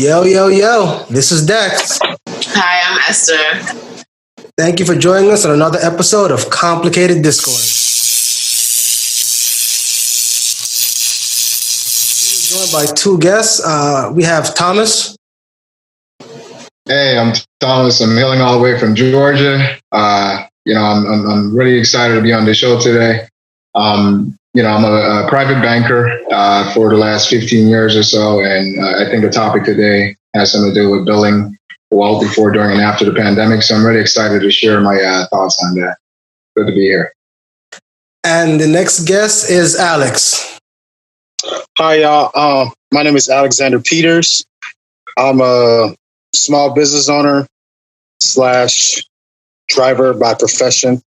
Yo, yo, yo, this is Dex. Hi, I'm Esther. Thank you for joining us on another episode of Complicated Discord. We're joined by two guests. We have Thomas. Hey, I'm Thomas. I'm hailing all the way from Georgia. I'm really excited to be on the show today. I'm a private banker for the last 15 years or so, and I think the topic today has something to do with building wealth before, during, and after the pandemic. So I'm really excited to share my thoughts on that. Good to be here. And the next guest is Alex. Hi, y'all. My name is Alexander Peters. I'm a small business owner / driver by profession.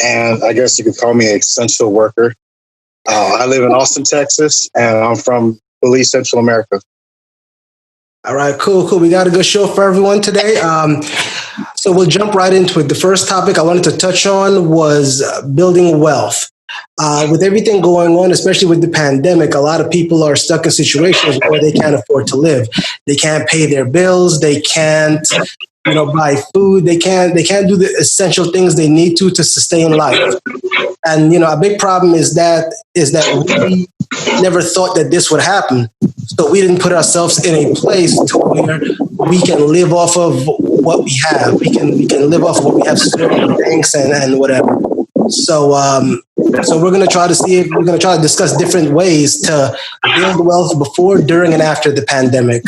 And I guess you could call me an essential worker. I live in Austin, Texas, and I'm from Belize, Central America. All right, cool. We got a good show for everyone today. So we'll jump right into it. The first topic I wanted to touch on was building wealth. With everything going on, especially with the pandemic, a lot of people are stuck in situations where they can't afford to live. They can't pay their bills. They can't, buy food. They can't do the essential things they need to sustain life. And a big problem is that we never thought that this would happen. So we didn't put ourselves in a place to where we can live off of what we have. We can live off of what we have stored in the banks and whatever. So we're going to try to discuss different ways to build wealth before, during, and after the pandemic.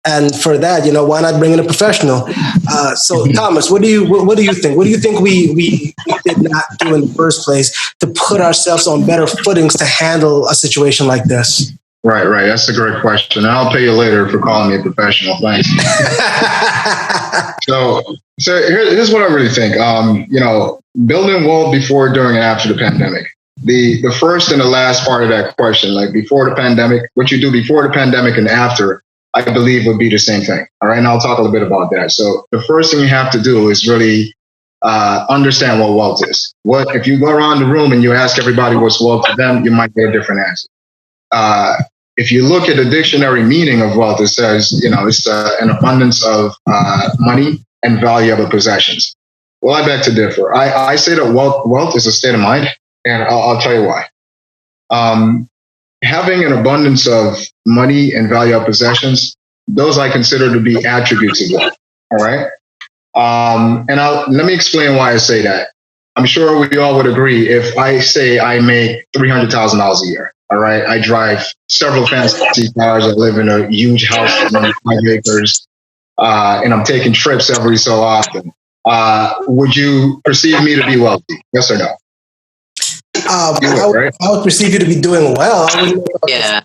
And for that, why not bring in a professional? So Thomas, what do you think? What do you think we did not do in the first place to put ourselves on better footings to handle a situation like this? Right. That's a great question. And I'll pay you later for calling me a professional. Thanks. So here's what I really think. Building wealth before, during, and after the pandemic. The first and the last part of that question, like before the pandemic, what you do before the pandemic and after, I believe would be the same thing. All right. And I'll talk a little bit about that. So the first thing you have to do is really understand what wealth is. If you go around the room and you ask everybody what's wealth to them, you might get a different answer. If you look at the dictionary meaning of wealth, it says, it's an abundance of money and valuable possessions. Well, I beg to differ. I say that wealth is a state of mind, and I'll tell you why. Having an abundance of money and valuable possessions, those I consider to be attributes of wealth. All right. Let me explain why I say that. I'm sure we all would agree if I say I make $300,000 a year. All right. I drive several fancy cars. I live in a huge house on 5 acres, and I'm taking trips every so often. Would you perceive me to be wealthy? Yes or no? I would perceive you to be doing well. Yeah.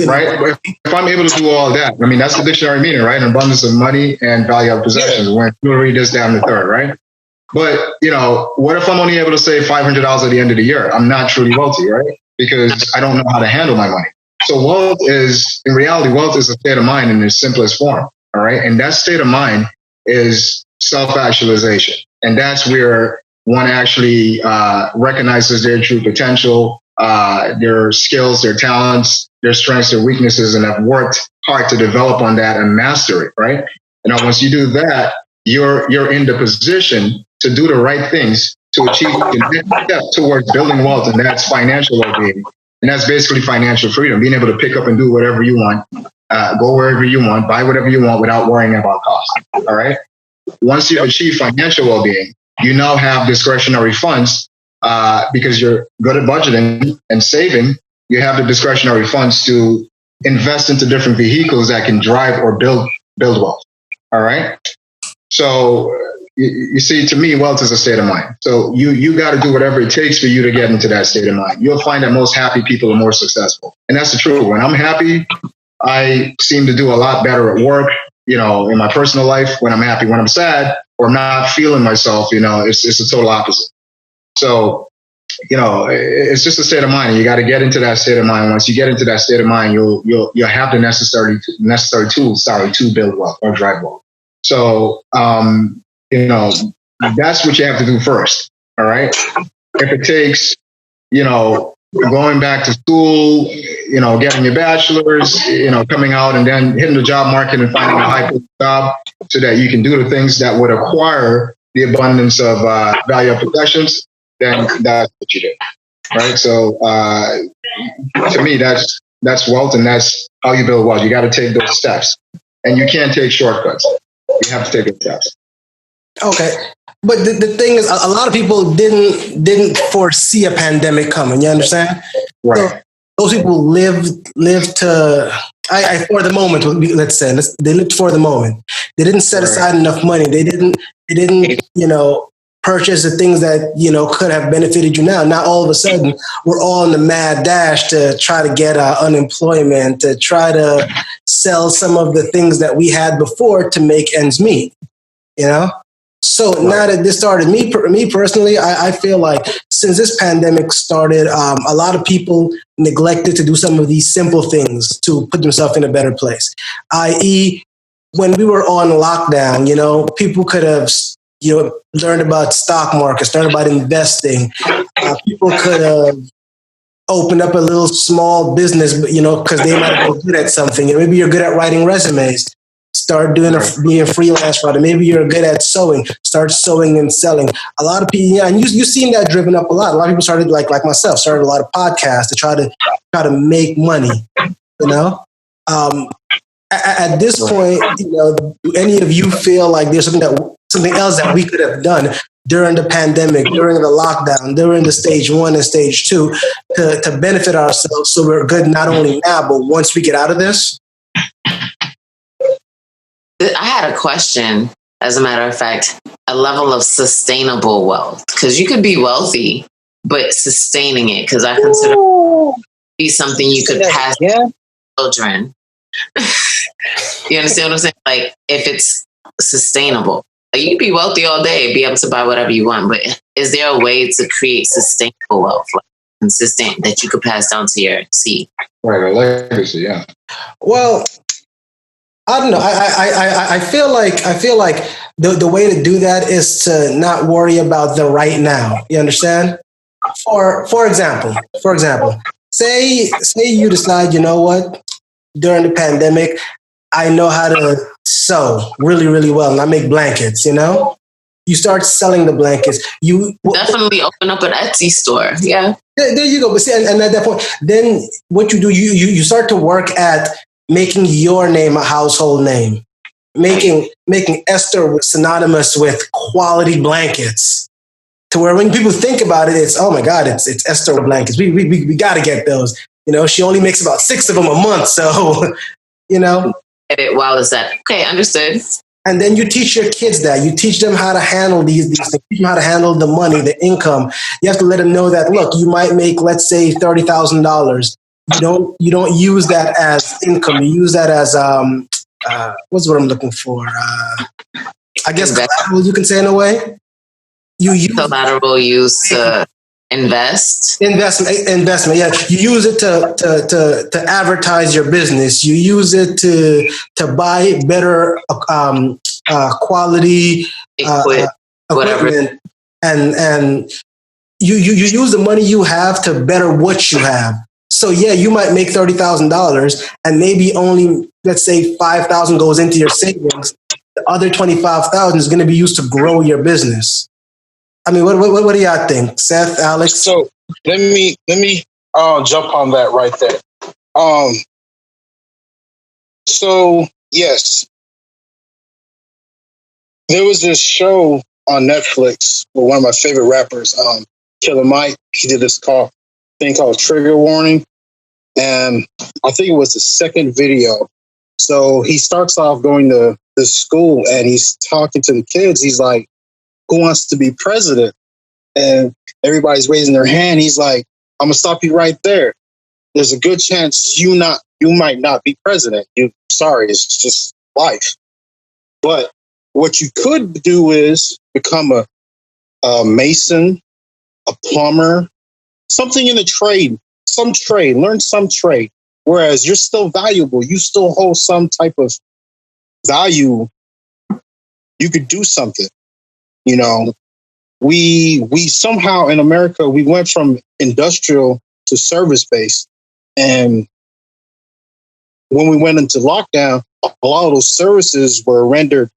Right. If I'm able to do all that, that's the dictionary meaning, right? An abundance of money and valuable possessions. When jewelry, this, down the third, right? But what if I'm only able to save $500 at the end of the year? I'm not truly wealthy, right? Because I don't know how to handle my money. So wealth is a state of mind in its simplest form. All right. And that state of mind is self-actualization. And that's where one actually recognizes their true potential, their skills, their talents, their strengths, their weaknesses, and have worked hard to develop on that and master it, right? And once you do that, you're in the position to do the right things to achieve the next step towards building wealth, and that's financial well-being. And that's basically financial freedom, being able to pick up and do whatever you want, go wherever you want, buy whatever you want without worrying about cost, all right? Once you've achieved financial well-being, you now have discretionary funds because you're good at budgeting and saving. You have the discretionary funds to invest into different vehicles that can drive or build wealth. All right. So you see, to me, wealth is a state of mind. So you got to do whatever it takes for you to get into that state of mind. You'll find that most happy people are more successful. And that's the truth. When I'm happy, I seem to do a lot better at work, in my personal life. When I'm happy, when I'm sad or I'm not feeling myself, it's the total opposite. So, it's just a state of mind. You got to get into that state of mind. Once you get into that state of mind, you'll have the necessary tools, to build wealth or drive wealth. So, that's what you have to do first. All right. If it takes, going back to school, getting your bachelor's, coming out and then hitting the job market and finding a high job so that you can do the things that would acquire the abundance of value of possessions, then that's what you did, right? So to me, that's wealth, and that's how you build wealth. You got to take those steps, and you can't take shortcuts. You have to take those steps. Okay. But the thing is, a lot of people didn't foresee a pandemic coming. You understand? Right. So those people lived to. For the moment, let's say, they lived for the moment. They didn't set aside enough money. They didn't, purchase the things that, could have benefited you now. Now, all of a sudden, we're all in the mad dash to try to get unemployment, to try to sell some of the things that we had before to make ends meet, So now that this started, me personally, I feel like since this pandemic started, a lot of people neglected to do some of these simple things to put themselves in a better place. I.e., when we were on lockdown, people could have, learned about stock markets, learned about investing. People could have opened up a little small business, because they might have been good at something. Maybe you're good at writing resumes. Start being a freelance writer. Maybe you're good at sewing. Start sewing and selling. A lot of people, and you've seen that driven up a lot. A lot of people started like myself, started a lot of podcasts to try to make money. At this point, do any of you feel like there's something else that we could have done during the pandemic, during the lockdown, during the stage 1 and stage 2 to benefit ourselves so we're good not only now but once we get out of this? I had a question, as a matter of fact, a level of sustainable wealth. Because you could be wealthy, but sustaining it, because I consider it be something you could pass to children. You understand what I'm saying? Like, if it's sustainable. Like, you could be wealthy all day, be able to buy whatever you want, but is there a way to create sustainable wealth, like consistent, that you could pass down to your seed? Right, a legacy, yeah. Well, I don't know. I feel like the way to do that is to not worry about the right now. You understand? For example, say you decide, during the pandemic, I know how to sew really, really well, and I make blankets. You start selling the blankets. You definitely open up an Etsy store. Yeah. There you go. But see, and at that point, then what you do, you start to work at making your name a household name, making Esther synonymous with quality blankets, to where when people think about it, it's, oh my God, it's Esther blankets. We got to get those. She only makes about 6 of them a month, so Get it while it's that. Okay, understood. And then you teach your kids that. You teach them how to handle these things. Teach them how to handle the money, the income. You have to let them know that, look, you might make, let's say, $30,000. You don't use that as income. You use that as what's what I'm looking for? I guess collateral, you can say, in a way. You use collateral use to invest. Investment. Yeah, you use it to advertise your business. You use it to buy better quality equipment, and you use the money you have to better what you have. So yeah, you might make $30,000, and maybe only, let's say, $5,000 goes into your savings. The other $25,000 is going to be used to grow your business. I mean, what do y'all think, Seth, Alex? So let me jump on that right there. So yes, there was this show on Netflix with one of my favorite rappers, Killer Mike. He did this thing called Trigger Warning, and I think it was the second video. So he starts off going to the school, and he's talking to the kids. He's like, "Who wants to be president?" And everybody's raising their hand. He's like, "I'm gonna stop you right there. There's a good chance you might not be president. Sorry, it's just life. But what you could do is become a mason, a plumber, something in the trade, learn some trade. Whereas you're still valuable. You still hold some type of value. You could do something, We somehow in America, we went from industrial to service based. And when we went into lockdown, a lot of those services were rendered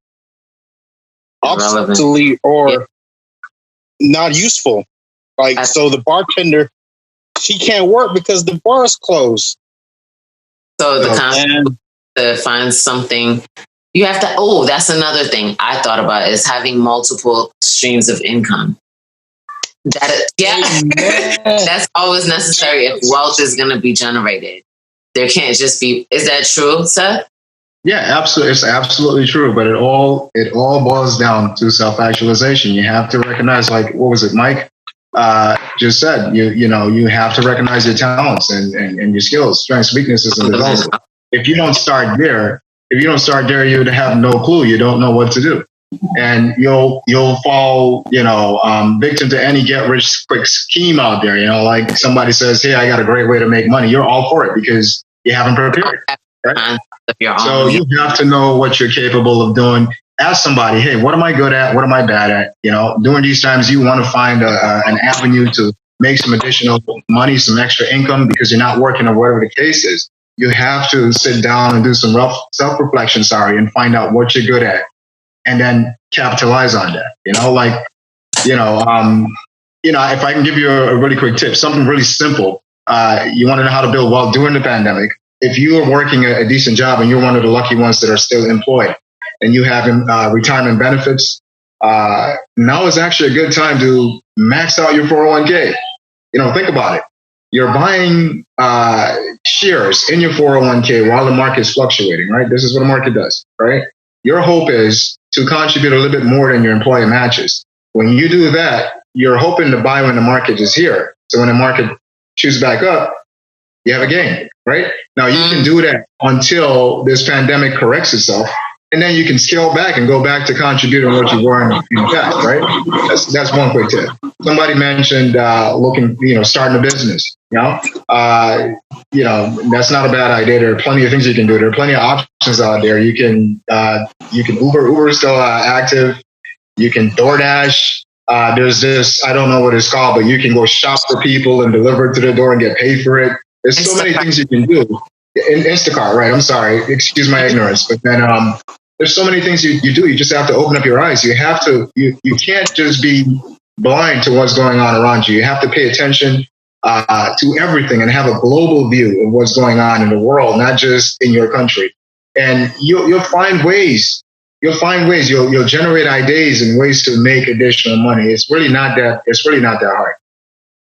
obsolete or not useful. Like, so the bartender, she can't work because the bar is closed. So the concept to find something, you have to, that's another thing I thought about is having multiple streams of income. That's always necessary if wealth is going to be generated. There can't just be, is that true, Seth? Yeah, absolutely. It's absolutely true. But it all boils down to self-actualization. You have to recognize, like, what was it, Mike just said? You have to recognize your talents and your skills, strengths, weaknesses, and development. If you don't start there, you would have no clue. You don't know what to do, and you'll fall, victim to any get-rich-quick scheme out there. Like somebody says, "Hey, I got a great way to make money." You're all for it because you haven't prepared. Right? So you have to know what you're capable of doing. Ask somebody, hey, what am I good at? What am I bad at? During these times, you want to find an avenue to make some additional money, some extra income because you're not working or whatever the case is. You have to sit down and do some rough self-reflection, and find out what you're good at and then capitalize on that. If I can give you a really quick tip, something really simple. You want to know how to build wealth during the pandemic. If you are working a decent job and you're one of the lucky ones that are still employed and you have retirement benefits, now is actually a good time to max out your 401k. Think about it. You're buying shares in your 401k while the market is fluctuating, right? This is what a market does, right? Your hope is to contribute a little bit more than your employer matches. When you do that, you're hoping to buy when the market is here. So when the market shoots back up, you have a gain, right? Now you can do that until this pandemic corrects itself, and then you can scale back and go back to contributing what you were in the past, right? That's one quick tip. Somebody mentioned starting a business. That's not a bad idea. There are plenty of things you can do. There are plenty of options out there. You can Uber. Uber is still active. You can DoorDash. There's this, I don't know what it's called, but you can go shop for people and deliver it to their door and get paid for it. There's so many things you can do. In Instacart, right? I'm sorry. Excuse my ignorance. But then there's so many things you do. You just have to open up your eyes. You can't just be blind to what's going on around you. You have to pay attention to everything and have a global view of what's going on in the world, not just in your country. And you'll find ways. You'll generate ideas and ways to make additional money. It's really not that hard.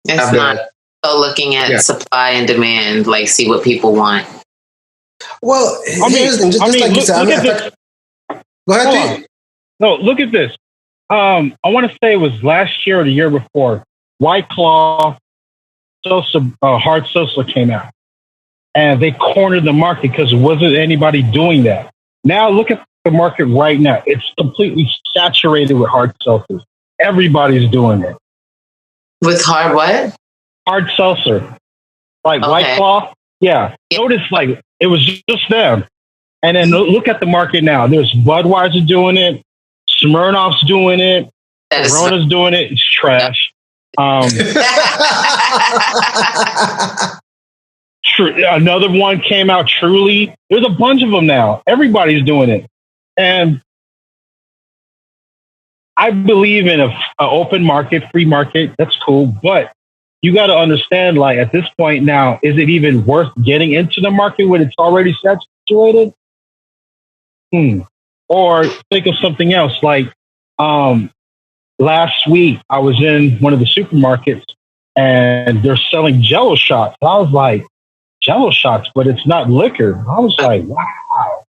It's not. So looking at supply and demand, like see what people want. Well, here's the thing. Just like you said, go ahead, Pete. No, look at this. I want to say it was last year or the year before. White Claw, hard seltzer came out, and they cornered the market because there wasn't anybody doing that. Now look at the market right now. It's completely saturated with hard seltzers. Everybody's doing it. With hard what? Hard seltzer. Like White Claw. Yeah. Notice like it was just them. And then look at the market now. There's Budweiser doing it. Smirnoff's doing it. Corona's doing it. It's trash. Another one came out, Truly. There's a bunch of them now. Everybody's doing it. And I believe in an open market, free market. That's cool. But you got to understand, like, at this point now, is it even worth getting into the market when it's already saturated? Or think of something else. Like last week, I was in one of the supermarkets and they're selling Jello shots. I was like, Jello shots, but it's not liquor. I was like, wow.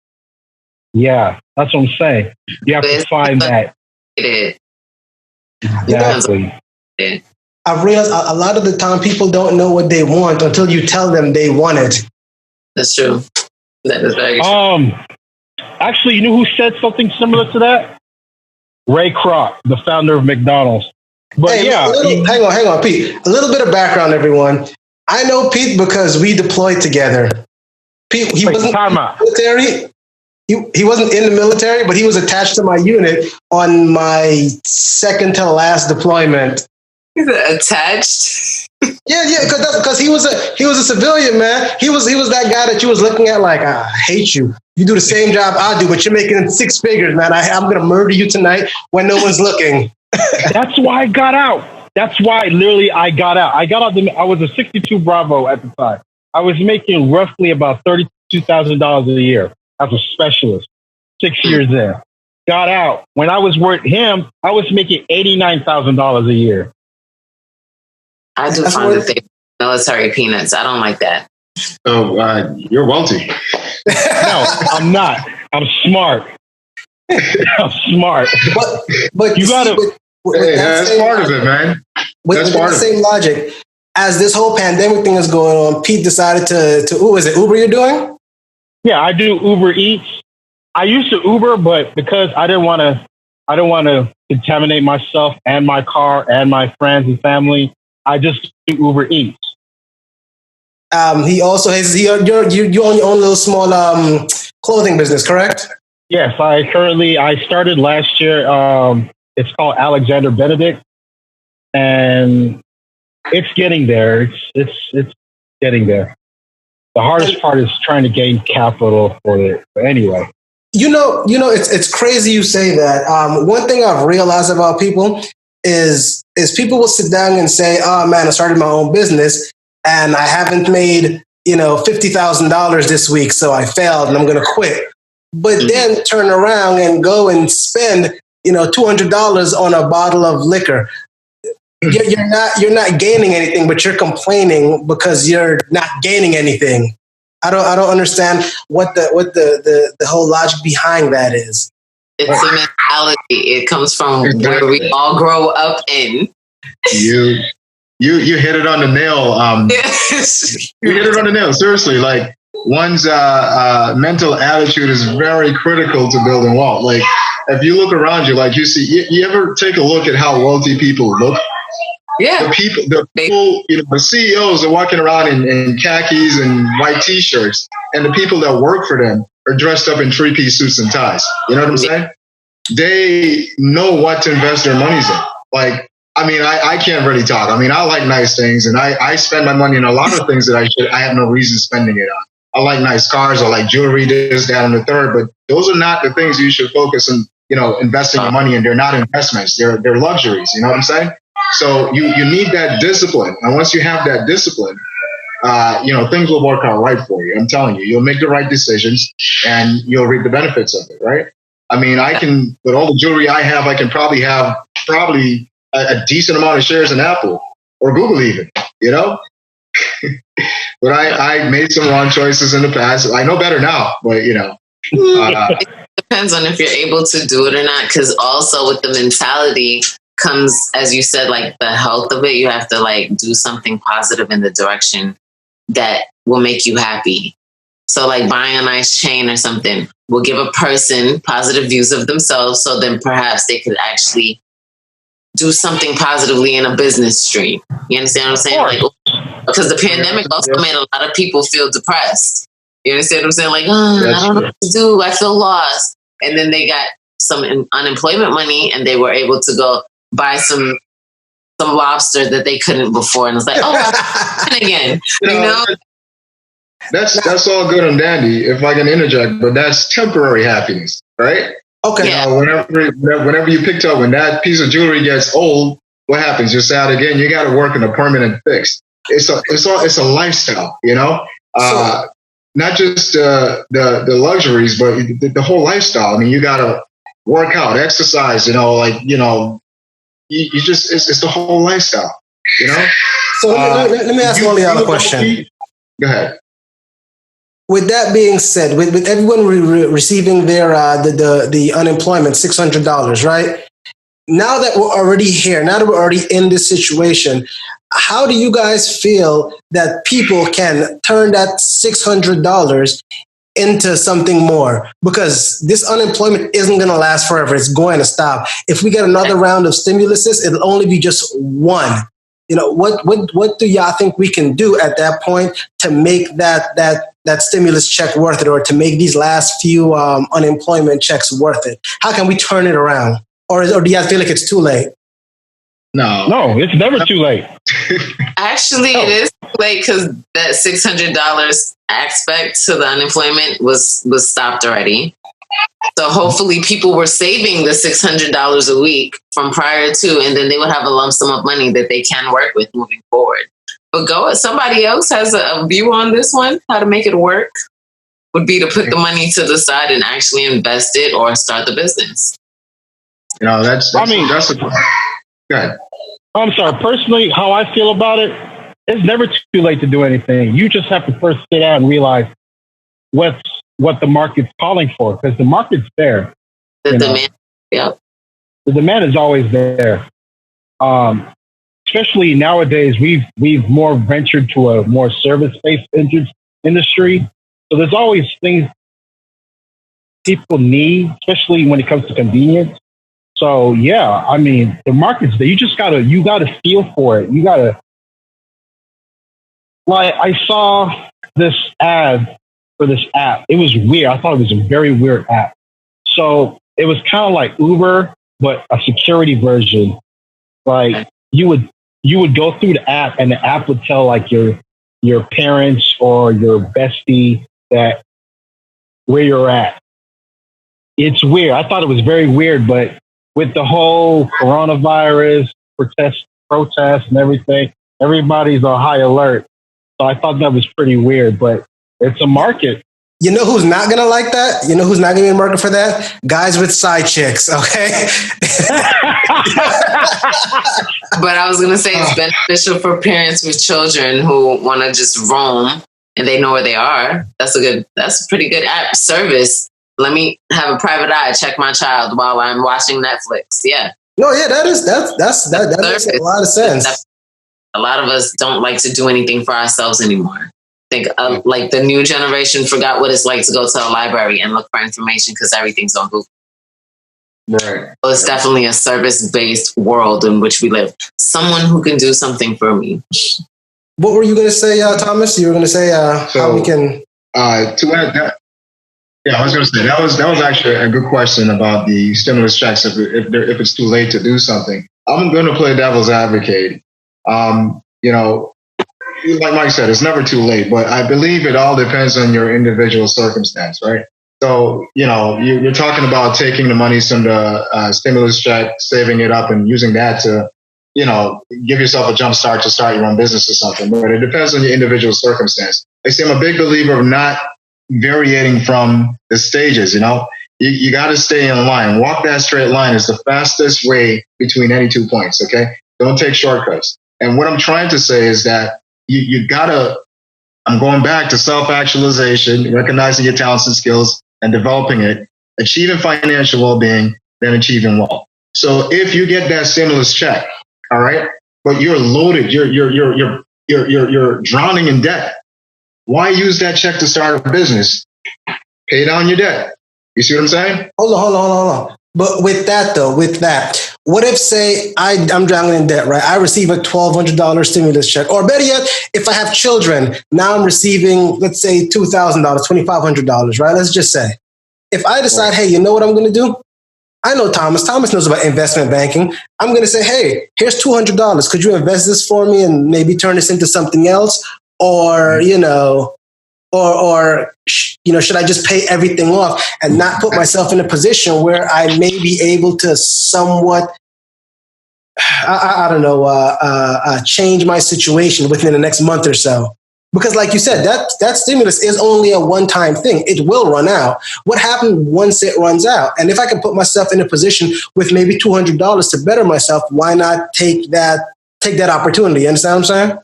Yeah, that's what I'm saying. You have to find that. Exactly. I've realized a lot of the time people don't know what they want until you tell them they want it. That's true. That is very true. Actually, you know who said something similar to that? Ray Kroc, the founder of McDonald's. But hang on, Pete. A little bit of background, everyone. I know Pete because we deployed together. Pete, he wasn't in the military. He wasn't in the military, but he was attached to my unit on my second to last deployment. Is it attached? Yeah, because he was a civilian, man. He was that guy that you was looking at like, I hate you. You do the same job I do, but you're making 6 figures, man. I'm gonna murder you tonight when no one's looking. That's why I got out. That's why literally I got out. I got out. I was a 62 Bravo at the time. I was making roughly about $32,000 a year as a specialist. 6 years in. Got out. When I was with him, I was making $89,000 a year. I do find that they military peanuts. I don't like that. So you're wealthy. No, I'm not. I'm smart. I'm smart. But you gotta. That's part of it, man. With the same logic, as this whole pandemic thing is going on, Pete decided to is it Uber you're doing? Yeah, I do Uber Eats. I used to Uber, but because I didn't want to contaminate myself and my car and my friends and family, I just do Uber Eats. He also has you own your own little small clothing business, correct? Yes, I started last year. It's called Alexander Benedict, and it's getting there. It's getting there. The hardest part is trying to gain capital for it. But anyway, you know, it's crazy you say that. One thing I've realized about people is people will sit down and say, "Oh man, I started my own business and I haven't made $50,000 this week, so I failed and I'm going to quit." But then turn around and go and spend $200 on a bottle of liquor. You're not gaining anything, but you're complaining because you're not gaining anything. I don't understand what the whole logic behind that is. It's a mentality. It comes from where we all grow up in. You hit it on the nail. You hit it on the nail. Seriously, like one's mental attitude is very critical to building wealth. Like if you look around you, like you ever take a look at how wealthy people look? Yeah. The people, the CEOs are walking around in khakis and white T-shirts, and the people that work for them are dressed up in 3-piece suits and ties. You know what I'm saying? They know what to invest their monies in. Like, I mean, I can't really talk. I mean, I like nice things, and I spend my money on a lot of things that I have no reason spending it on. I like nice cars. I like jewelry, this, that, and the third. But those are not the things you should focus on. Investing your money in. They're not investments. They're luxuries. You know what I'm saying? So you need that discipline. And once you have that discipline, things will work out right for you. I'm telling you, you'll make the right decisions and you'll reap the benefits of it, right? I mean, with all the jewelry I have, I can probably have a decent amount of shares in Apple or Google even, But I made some wrong choices in the past. I know better now, but it depends on if you're able to do it or not. Because also with the mentality comes, as you said, like the health of it. You have to like do something positive in the direction that will make you happy. So like buying a nice chain or something will give a person positive views of themselves. So then perhaps they could actually do something positively in a business stream. You understand what I'm saying? Like, because the pandemic also made a lot of people feel depressed. You understand what I'm saying? Like, I don't know what to do. I feel lost. And then they got some unemployment money and they were able to go buy some lobster that they couldn't before. And it's like, again, That's all good and dandy, if I can interject, but that's temporary happiness, right? Okay. Yeah. Whenever you picked up, when that piece of jewelry gets old, what happens? You're sad again. You got to work in a permanent fix. It's a lifestyle, not just the luxuries, but the whole lifestyle. I mean, you got to work out, exercise, you just, it's the whole lifestyle, So let me ask one other question. Go ahead. With that being said, with everyone receiving their the unemployment, $600, right? Now that we're already here, now that we're already in this situation, how do you guys feel that people can turn that $600 into something more? Because this unemployment isn't going to last forever. It's going to stop. If we get another round of stimuluses, it'll only be just one. What do y'all think we can do at that point to make that stimulus check worth it, or to make these last few unemployment checks worth it? How can we turn it around? Or do you guys feel like it's too late? No, it's never too late. Actually, it is too late because that $600 aspect to the unemployment was stopped already. So hopefully people were saving the $600 a week from prior to, and then they would have a lump sum of money that they can work with moving forward. But somebody else has a view on this one, how to make it work, would be to put the money to the side and actually invest it or start the business. That's a good. I'm sorry. Personally, how I feel about it, it's never too late to do anything. You just have to first sit down and realize what the market's calling for, because the market's there. The demand, yeah. The demand is always there. Especially nowadays, we've more ventured to a more service-based industry. So there's always things people need, especially when it comes to convenience. So yeah, I mean, the market's there. You gotta feel for it. You gotta, like, I saw this ad for this app. It was weird. I thought it was a very weird app. So it was kind of like Uber, but a security version. Like you would go through the app, and the app would tell like your parents or your bestie that where you're at. It's weird. I thought it was very weird, but with the whole coronavirus protest and everything, everybody's on high alert. So I thought that was pretty weird, but it's a market. You know who's not going to like that? You know who's not going to be in the market for that? Guys with side chicks, okay? But I was going to say it's beneficial for parents with children who want to just roam and they know where they are. That's a pretty good app service. Let me have a private eye, check my child while I'm watching Netflix. Yeah. No, yeah, that makes a lot of sense. A lot of us don't like to do anything for ourselves anymore. I think like the new generation forgot what it's like to go to a library and look for information because everything's on Google. Right. So it's definitely a service-based world in which we live. Someone who can do something for me. What were you going to say, Thomas? You were going to say how we can... To add that, yeah, I was going to say that was actually a good question about the stimulus checks. If it's too late to do something, I'm going to play devil's advocate. Like Mike said, it's never too late, but I believe it all depends on your individual circumstance, right? So, you're talking about taking the money from the stimulus check, saving it up, and using that to, give yourself a jump start to start your own business or something. But it depends on your individual circumstance. I say I'm a big believer of not varying from the stages. You got to stay in line. Walk that straight line is the fastest way between any 2 points. Okay, don't take shortcuts. And what I'm trying to say is that you gotta. I'm going back to self-actualization, recognizing your talents and skills, and developing it, achieving financial well-being, then achieving wealth. So if you get that stimulus check, all right, but you're loaded, you're drowning in debt. Why use that check to start a business? Pay down your debt. You see what I'm saying? Hold on. But with that, what if, say, I'm drowning in debt, right? I receive a $1,200 stimulus check. Or better yet, if I have children, now I'm receiving, let's say, $2,000, $2,500, right? Let's just say. If I decide, hey, you know what I'm going to do? I know Thomas. Thomas knows about investment banking. I'm going to say, hey, here's $200. Could you invest this for me and maybe turn this into something else? Or, should I just pay everything off and not put myself in a position where I may be able to somewhat, change my situation within the next month or so? Because like you said, that stimulus is only a one-time thing. It will run out. What happens once it runs out? And if I can put myself in a position with maybe $200 to better myself, why not take that opportunity? You understand what I'm saying?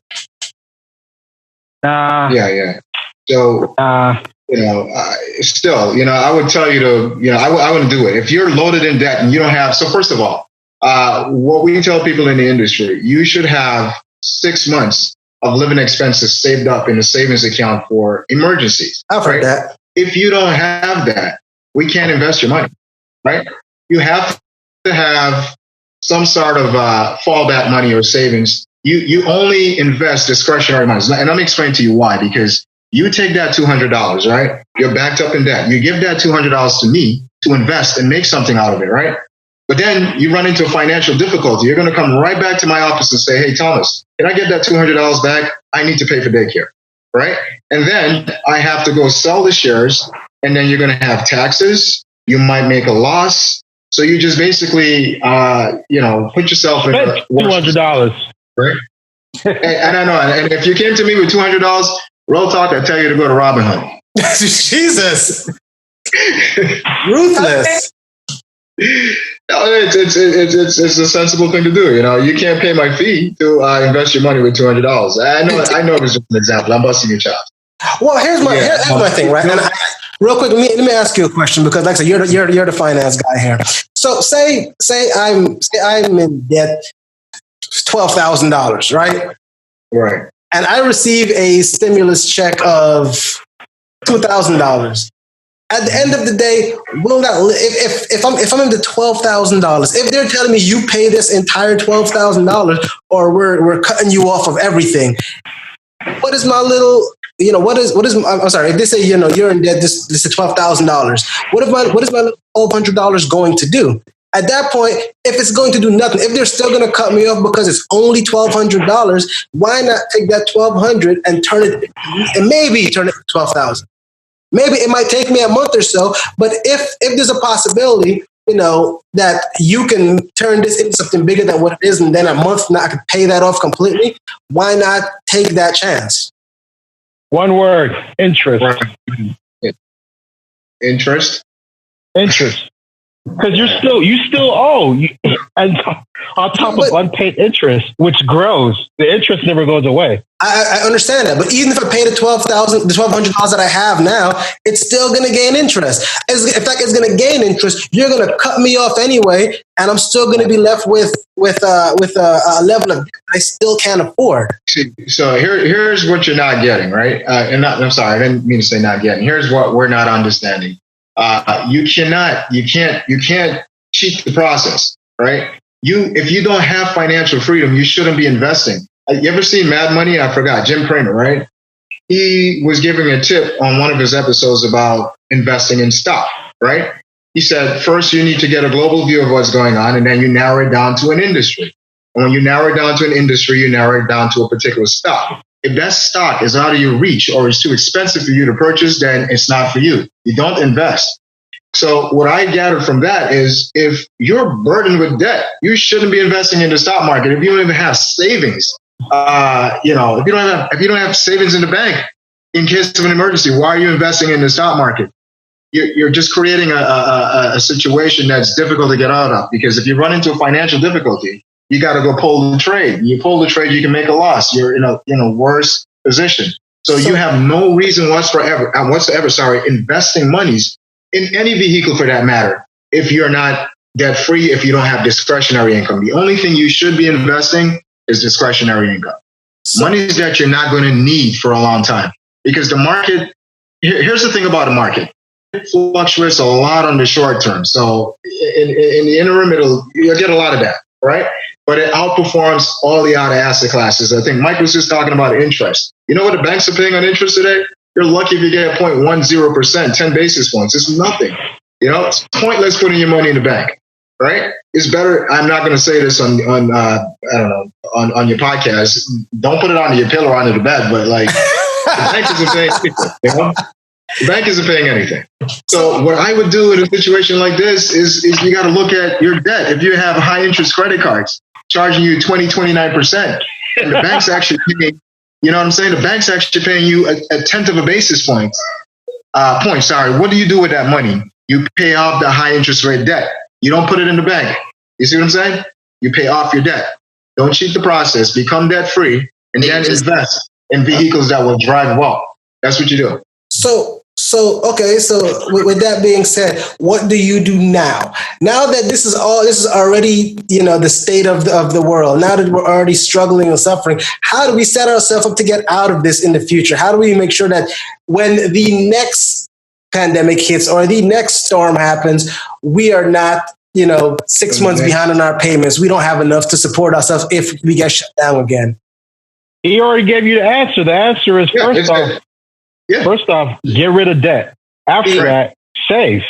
Yeah. So, still, I would tell you to, I wouldn't do it. If you're loaded in debt and you don't have, so first of all, what we tell people in the industry, you should have 6 months of living expenses saved up in a savings account for emergencies. I've heard that. If you don't have that, we can't invest your money, right? You have to have some sort of fallback money or savings. You only invest discretionary money. And let me explain to you why. Because you take that $200, right? You're backed up in debt. You give that $200 to me to invest and make something out of it, right? But then you run into a financial difficulty. You're going to come right back to my office and say, hey, Thomas, can I get that $200 back? I need to pay for daycare, right? And then I have to go sell the shares, and then you're going to have taxes. You might make a loss. So you just basically, put yourself in $200. Right? and I know, and if you came to me with $200, real talk, I tell you to go to Robinhood. Jesus. Ruthless. No, it's a sensible thing to do. You can't pay my fee to invest your money with $200. I know it was just an example. I'm busting your chops. Well, here's my thing, right? And real quick, let me ask you a question, because, like I said, you're the finance guy here. So say I'm in debt $12,000, right? Right. And I receive a stimulus check of $2,000. At the end of the day, will that, if I'm in the $12,000, if they're telling me you pay this entire $12,000, or we're cutting you off of everything, what is my little, I'm sorry, if they say, you're in debt, this is $12,000, what is my $1,200 going to do? At that point, if it's going to do nothing, if they're still going to cut me off because it's only $1,200, why not take that $1,200 and turn it to $12,000? Maybe it might take me a month or so, but if there's a possibility, that you can turn this into something bigger than what it is, and then a month I could pay that off completely, why not take that chance? One word: interest. Interest. Because you still owe, and on top of unpaid interest, which grows, the interest never goes away. I understand that, but even if I pay the $1,200 that I have now, it's still going to gain interest. In fact, it's going to gain interest. You're going to cut me off anyway, and I'm still going to be left with a level of debt I still can't afford. So here's what you're not getting, right? I'm sorry, I didn't mean to say not getting. Here's what we're not understanding. You can't cheat the process, right? If you don't have financial freedom, you shouldn't be investing. You ever seen Mad Money? I forgot, Jim Cramer, right? He was giving a tip on one of his episodes about investing in stock, right? He said, first you need to get a global view of what's going on, and then you narrow it down to an industry. And when you narrow it down to an industry, you narrow it down to a particular stock. If that stock is out of your reach or is too expensive for you to purchase, then it's not for you. You don't invest. So what I gathered from that is, if you're burdened with debt, you shouldn't be investing in the stock market. If you don't even have savings, if you don't have savings in the bank in case of an emergency, why are you investing in the stock market? You're just creating a situation that's difficult to get out of, because if you run into a financial difficulty, you got to go pull the trade. You pull the trade, you can make a loss. You're in a worse position. So you have no reason whatsoever, investing monies in any vehicle for that matter, if you're not debt free, if you don't have discretionary income. The only thing you should be investing is discretionary income. Monies that you're not going to need for a long time. Because the market, here's the thing about the market. It fluctuates a lot on the short term. So in the interim, you'll get a lot of that, right? But it outperforms all the other asset classes. I think Mike was just talking about interest. You know what the banks are paying on interest today? You're lucky if you get 0.10%, 10 basis points. It's nothing. It's pointless putting your money in the bank, right? It's better. I'm not going to say this on your podcast. Don't put it under your pillow or under the bed, but the bank isn't paying anything. The bank isn't paying anything. So what I would do in a situation like this is you got to look at your debt. If you have high interest credit cards charging you 29%, and the bank's actually paying, you know what I'm saying? The bank's actually paying you a tenth of a basis point. What do you do with that money? You pay off the high interest rate debt. You don't put it in the bank. You see what I'm saying? You pay off your debt. Don't cheat the process. Become debt free, and then invest in vehicles that will drive wealth. That's what you do. So with that being said, what do you do now? Now that this is already, the state of the world, now that we're already struggling and suffering, how do we set ourselves up to get out of this in the future? How do we make sure that when the next pandemic hits or the next storm happens, we are not, 6 months behind on our payments? We don't have enough to support ourselves if we get shut down again. He already gave you the answer. The answer is First off, get rid of debt. After that, save.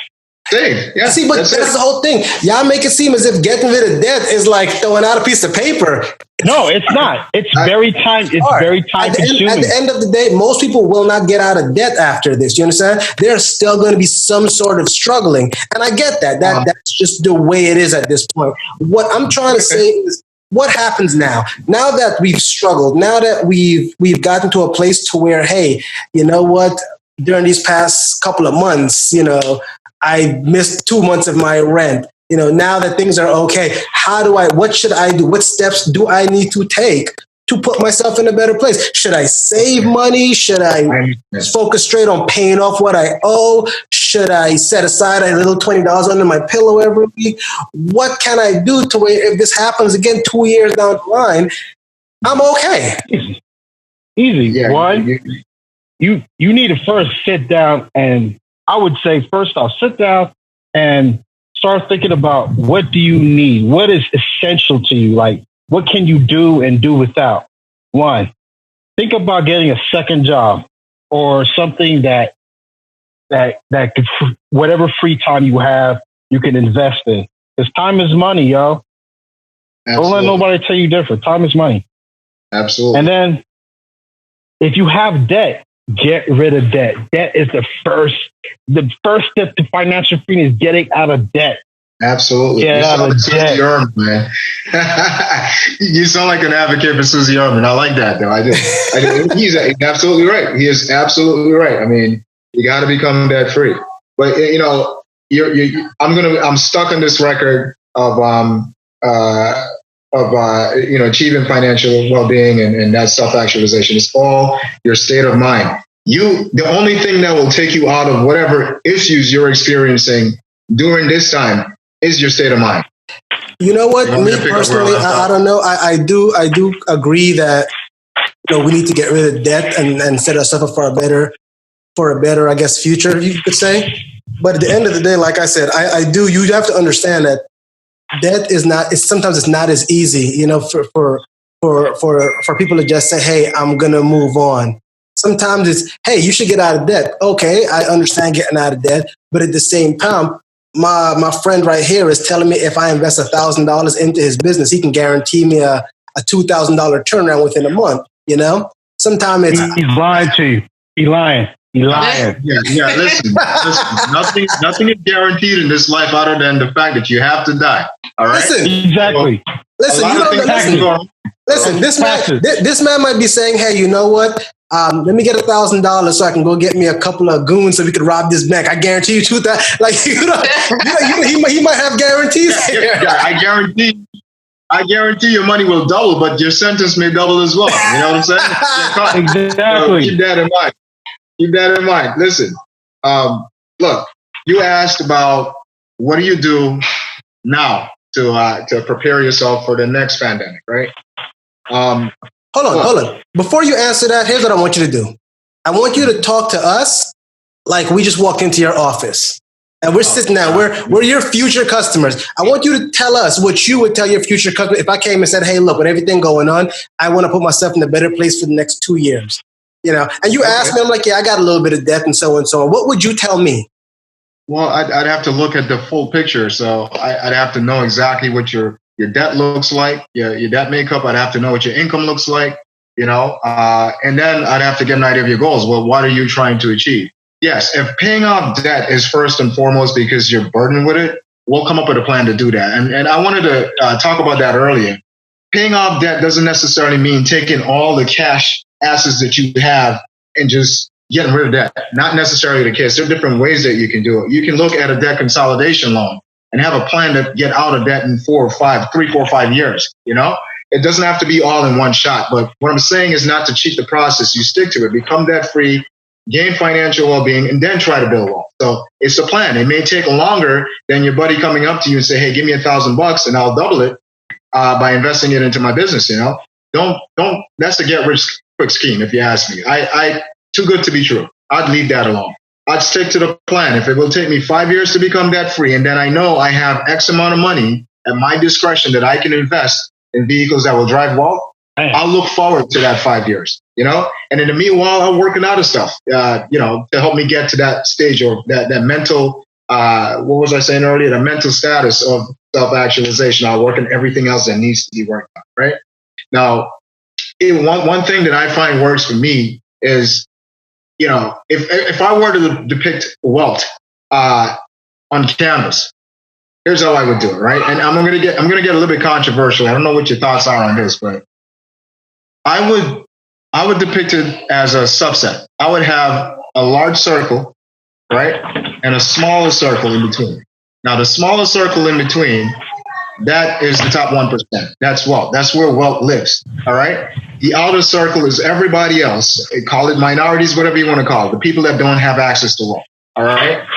Save. Yeah. See, but that's the whole thing. Y'all make it seem as if getting rid of debt is like throwing out a piece of paper. No, it's not. It's very time. It's very time consuming. At the end of the day, most people will not get out of debt after this. You understand? There's still going to be some sort of struggling, and I get that. That's just the way it is at this point. What I'm trying to say is, what happens now? Now that we've struggled, now that we've gotten to a place to where, hey, you know what? During these past couple of months, I missed 2 months of my rent. Now that things are okay, what should I do? What steps do I need to take to put myself in a better place? Should I save money? Should I focus straight on paying off what I owe? Should I set aside a little $20 under my pillow every week? What can I do to where if this happens again 2 years down the line, I'm okay? Easy. Yeah, one, you need to first sit down, and I would say first off, sit down and start thinking about what do you need? What is essential to you? Like, what can you do and do without? One, think about getting a second job or something that could, whatever free time you have, you can invest in. Because time is money, yo. Absolutely. Don't let nobody tell you different. Time is money. Absolutely. And then if you have debt, get rid of debt. Debt is the first step to financial freedom is getting out of debt. Absolutely. Get out of debt. Susie Orman, man. You sound like an advocate for Susie Orman. I like that, though. I do. He's absolutely right. He is absolutely right. I mean, you got to become debt free. But I'm stuck on this record of achieving financial well-being and that self-actualization. It's all your state of mind. The only thing that will take you out of whatever issues you're experiencing during this time is your state of mind. You know what? Me personally, I don't know. I do agree that we need to get rid of debt and set ourselves up for a better, I guess, future, you could say. But at the end of the day, like I said, you have to understand that debt is not. Sometimes it's not as easy, for people to just say, "Hey, I'm gonna move on." Sometimes it's, "Hey, you should get out of debt." Okay, I understand getting out of debt, but at the same time, my friend right here is telling me if I invest $1,000 into his business, he can guarantee me a $2,000 turnaround within a month. Sometimes he's lying to you. He's lying. Yeah. Listen. Nothing is guaranteed in this life other than the fact that you have to die. All right. Exactly. Listen. This man might be saying, "Hey, you know what? Let me get $1,000 so I can go get me a couple of goons so we could rob this bank." I guarantee you $2,000. Like he might have guarantees. I guarantee your money will double, but your sentence may double as well. You know what I'm saying? Exactly. So keep that in mind. Keep that in mind. Listen, look, you asked about what do you do now to prepare yourself for the next pandemic, right? Hold on. Before you answer that, here's what I want you to do. I want you to talk to us like we just walked into your office. And we're sitting down. We're your future customers. I want you to tell us what you would tell your future customer if I came and said, "Hey, look, with everything going on, I want to put myself in a better place for the next 2 years." And you asked me, I'm like, "Yeah, I got a little bit of debt and so on and so on." What would you tell me? Well, I'd have to look at the full picture. So I'd have to know exactly what your debt looks like, your debt makeup. I'd have to know what your income looks like, and then I'd have to get an idea of your goals. Well, what are you trying to achieve? Yes, if paying off debt is first and foremost because you're burdened with it, we'll come up with a plan to do that. And I wanted to talk about that earlier. Paying off debt doesn't necessarily mean taking all the cash assets that you have and just getting rid of debt. Not necessarily the case. There are different ways that you can do it. You can look at a debt consolidation loan and have a plan to get out of debt in 3, 4, 5 years. It doesn't have to be all in one shot. But what I'm saying is not to cheat the process. You stick to it, become debt free, gain financial well-being, and then try to build wealth. So it's a plan. It may take longer than your buddy coming up to you and say, "Hey, give me $1,000 and I'll double it by investing it into my business." Don't. That's a get rich quick scheme, if you ask me. I too good to be true. I'd leave that alone. I'd stick to the plan. If it will take me 5 years to become debt free, and then I know I have X amount of money at my discretion that I can invest in vehicles that will drive wealth, I'll look forward to that 5 years. And in the meanwhile, I'm working out of stuff, to help me get to that stage or that mental what was I saying earlier? The mental status of self-actualization, I'll work on everything else that needs to be worked on, right? Now, one thing that I find works for me is, if I were to depict wealth on canvas, here's how I would do it, right? And I'm gonna get a little bit controversial. I don't know what your thoughts are on this, but I would depict it as a subset. I would have a large circle, right, and a smaller circle in between. Now, the smaller circle in between, that is the top 1%. That's wealth. That's where wealth lives. All right. The outer circle is everybody else. Call it minorities, whatever you want to call it. The people that don't have access to wealth. All right.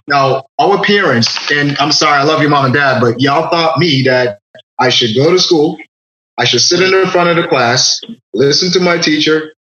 Now, our parents, and I'm sorry, I love your mom and dad, but y'all taught me that I should go to school. I should sit in the front of the class, listen to my teacher,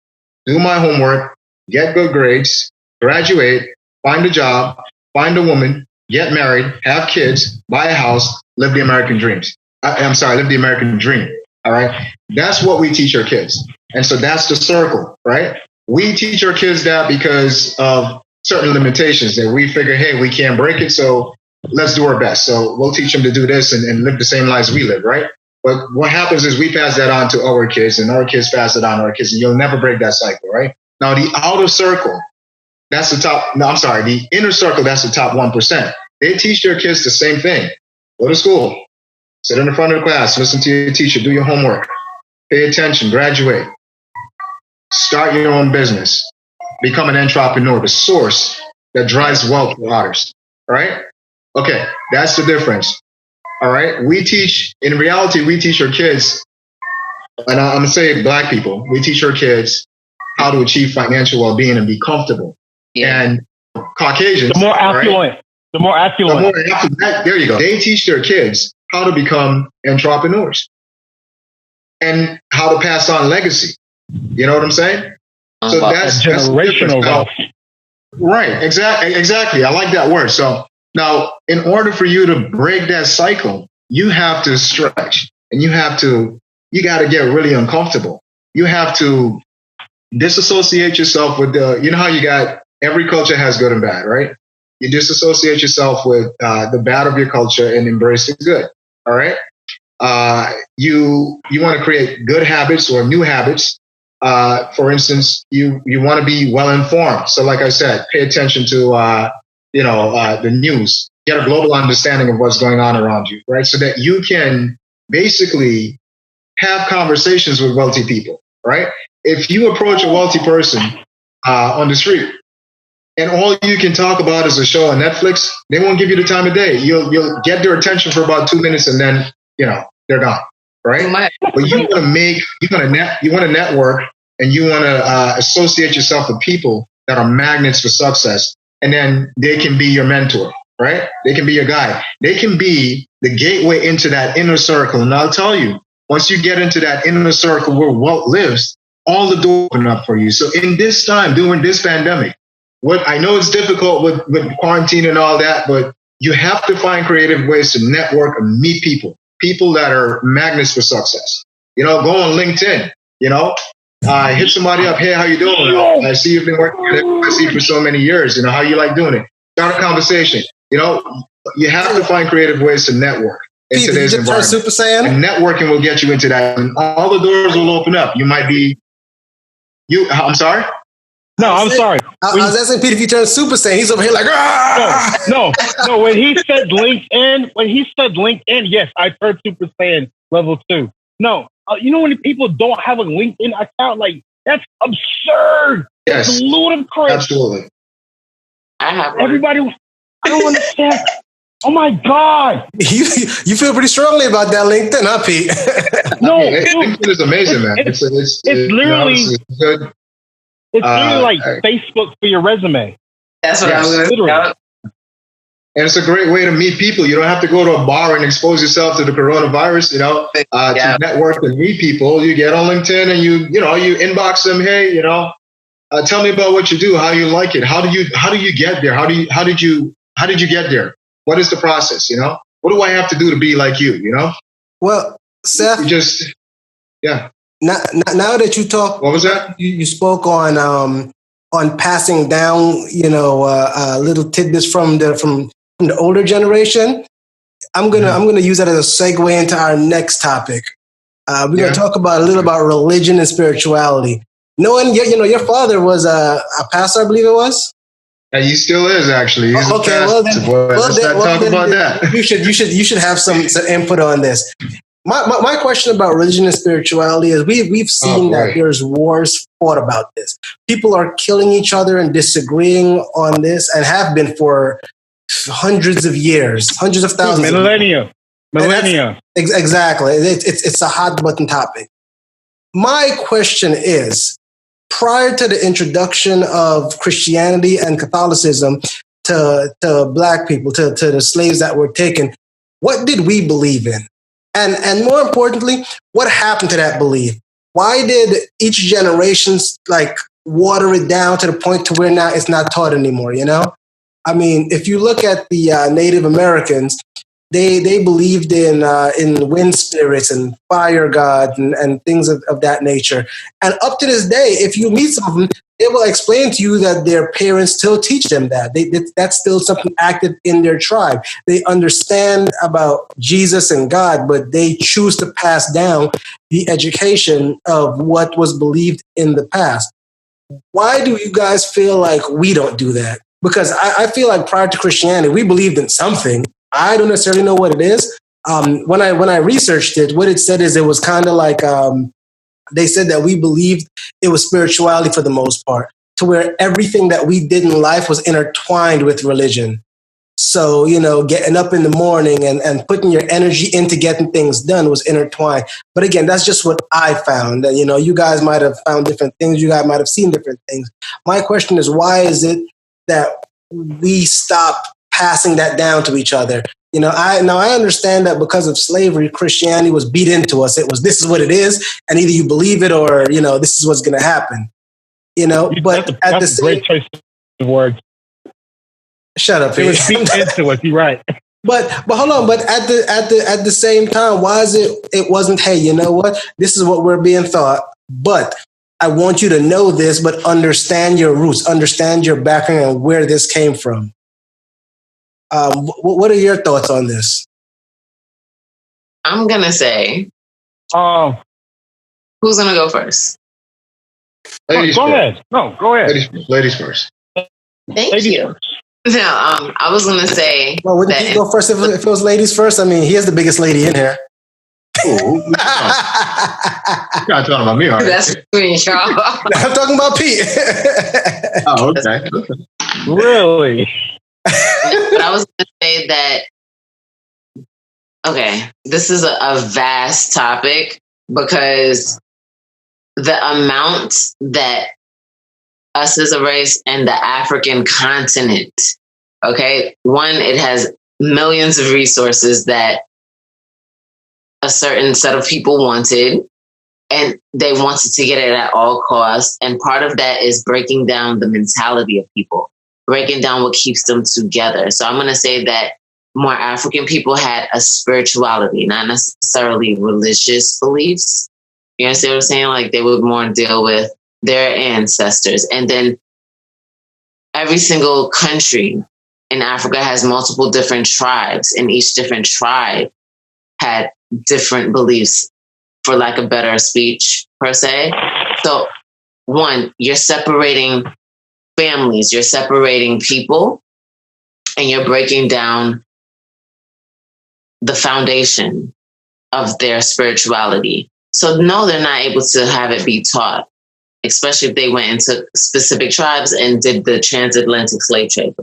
do my homework, get good grades, graduate, find a job, find a woman, get married, have kids, buy a house, live the American dreams. Live the American dream. All right. That's what we teach our kids. And so that's the circle, right? We teach our kids that because of certain limitations that we figure, hey, we can't break it. So let's do our best. So we'll teach them to do this and live the same lives we live, right? But what happens is we pass that on to our kids and our kids pass it on to our kids, and you'll never break that cycle, right? Now, the outer circle, the inner circle, that's the top 1%. They teach their kids the same thing. Go to school, sit in the front of the class, listen to your teacher, do your homework, pay attention, graduate, start your own business, become an entrepreneur, the source that drives wealth for others, all right? Okay, that's the difference, all right? In reality, we teach our kids, and I'm going to say black people, we teach our kids how to achieve financial well-being and be comfortable. Yeah. And Caucasians, the more affluent, right? The more affluent. There you go. They teach their kids how to become entrepreneurs and how to pass on legacy. You know what I'm saying? So that's generational wealth. Right. Exactly. I like that word. So now, in order for you to break that cycle, you have to stretch, and you got to get really uncomfortable. You have to disassociate yourself with how you got, every culture has good and bad, right? You disassociate yourself with the bad of your culture and embrace the good. All right. You want to create good habits or new habits. For instance, you want to be well informed. So, like I said, pay attention to the news. Get a global understanding of what's going on around you, right? So that you can basically have conversations with wealthy people, right? If you approach a wealthy person on the street, and all you can talk about is a show on Netflix, they won't give you the time of day. You'll get their attention for about 2 minutes, and then they're gone, right? But you want to network, and you want to associate yourself with people that are magnets for success, and then they can be your mentor, right? They can be your guide. They can be the gateway into that inner circle. And I'll tell you, once you get into that inner circle where wealth lives, all the doors open up for you. So in this time, during this pandemic, what I know it's difficult with quarantine and all that, but you have to find creative ways to network and meet people that are magnets for success. Go on LinkedIn, hit somebody up. Hey, how you doing? I see you've been working at FYC for so many years. How you like doing it? Start a conversation. You have to find creative ways to network in today's environment. Super Saiyan? And networking will get you into that. And all the doors will open up. You might be, I'm sorry? No, I'm sorry. I was asking Pete if you turned Super Saiyan. He's over here like, ah! No. When he said LinkedIn, yes, I heard Super Saiyan level 2. No, when people don't have a LinkedIn account, like that's absurd. Yes, it's ludicrous. Absolutely. I have everybody. I don't understand. Oh my God! You feel pretty strongly about that LinkedIn, huh, Pete? No, LinkedIn is amazing, man. It's literally it's good. It's literally like Facebook for your resume. That's what I was going to say. And it's a great way to meet people. You don't have to go to a bar and expose yourself to the coronavirus, to network and meet people. You get on LinkedIn and you inbox them. Hey, tell me about what you do, how you like it. How do you get there? How did you get there? What is the process? What do I have to do to be like you? Well, Seth, Now that you talk, what was that? You spoke on passing down, little tidbits from from the older generation. I'm gonna use that as a segue into our next topic. We're gonna talk about a little about religion and spirituality. Knowing your father was a pastor, I believe it was. And he still is actually. He's Okay, let's not talk about that. You should have some input on this. My question about religion and spirituality is we've seen that there's wars fought about this. People are killing each other and disagreeing on this, and have been for hundreds of years, hundreds of thousands, millennia. Exactly. It's a hot button topic. My question is, prior to the introduction of Christianity and Catholicism to Black people, to the slaves that were taken, what did we believe in? And more importantly, what happened to that belief? Why did each generation water it down to the point to where now it's not taught anymore, I mean, if you look at the Native Americans, they believed in wind spirits and fire gods and things of that nature. And up to this day, if you meet some of them, they will explain to you that their parents still teach them that. That's still something active in their tribe. They understand about Jesus and God, but they choose to pass down the education of what was believed in the past. Why do you guys feel like we don't do that? Because I feel like prior to Christianity, we believed in something. I don't necessarily know what it is. When I researched it, what it said is it was kind of like they said that we believed it was spirituality for the most part, to where everything that we did in life was intertwined with religion. So, getting up in the morning and putting your energy into getting things done was intertwined. But again, that's just what I found. That, you guys might have found different things. You guys might have seen different things. My question is, why is it that we stop passing that down to each other? I understand that because of slavery, Christianity was beat into us. It was, this is what it is, and either you believe it or this is what's going to happen. But at the same, great choice of words. Shut up. It was beat into us. You're right. But hold on. But at the same time, why is it wasn't? Hey, you know what? This is what we're being taught. But I want you to know this, but understand your roots, understand your background, and where this came from. What are your thoughts on this? I'm gonna say, who's gonna go first? Ladies go first. ahead. No, go ahead. Ladies first. Thank you. No, I was gonna say. Well, wouldn't you go first if it was ladies first? I mean, he is the biggest lady in here. Ooh, you're not talking about me, are you? That's between y'all. I'm talking about Pete. Oh, okay. Really? But I was going to say that, okay, this is a vast topic because the amount that us as a race and the African continent, okay, one, it has millions of resources that a certain set of people wanted, and they wanted to get it at all costs. And part of that is breaking down the mentality of people, breaking down what keeps them together. So I'm going to say that more African people had a spirituality, not necessarily religious beliefs. You understand what I'm saying? Like they would more deal with their ancestors. And then every single country in Africa has multiple different tribes, and each different tribe had different beliefs, for lack of better speech per se. So one, you're separating families, you're separating people, and you're breaking down the foundation of their spirituality. So no, they're not able to have it be taught, especially if they went into specific tribes and did the transatlantic slave trade.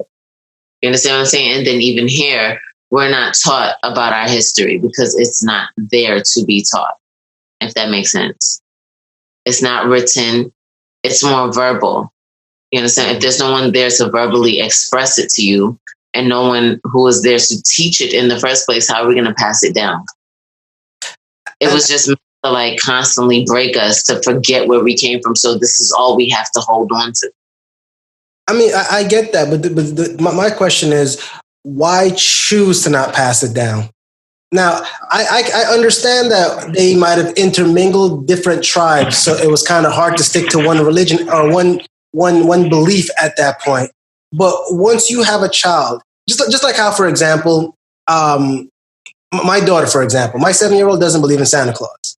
You understand what I'm saying? And then even here, we're not taught about our history because it's not there to be taught, if that makes sense. It's not written. It's more verbal. You understand? If there's no one there to verbally express it to you and no one who is there to teach it in the first place, how are we going to pass it down? It was just to like constantly break us to forget where we came from. So this is all we have to hold on to. I mean, I get that, but my question is, why choose to not pass it down? Now, I understand that they might have intermingled different tribes, so it was kind of hard to stick to one religion or one belief at that point. But once you have a child just like how, for example, my daughter, for example, my 7-year-old doesn't believe in Santa Claus.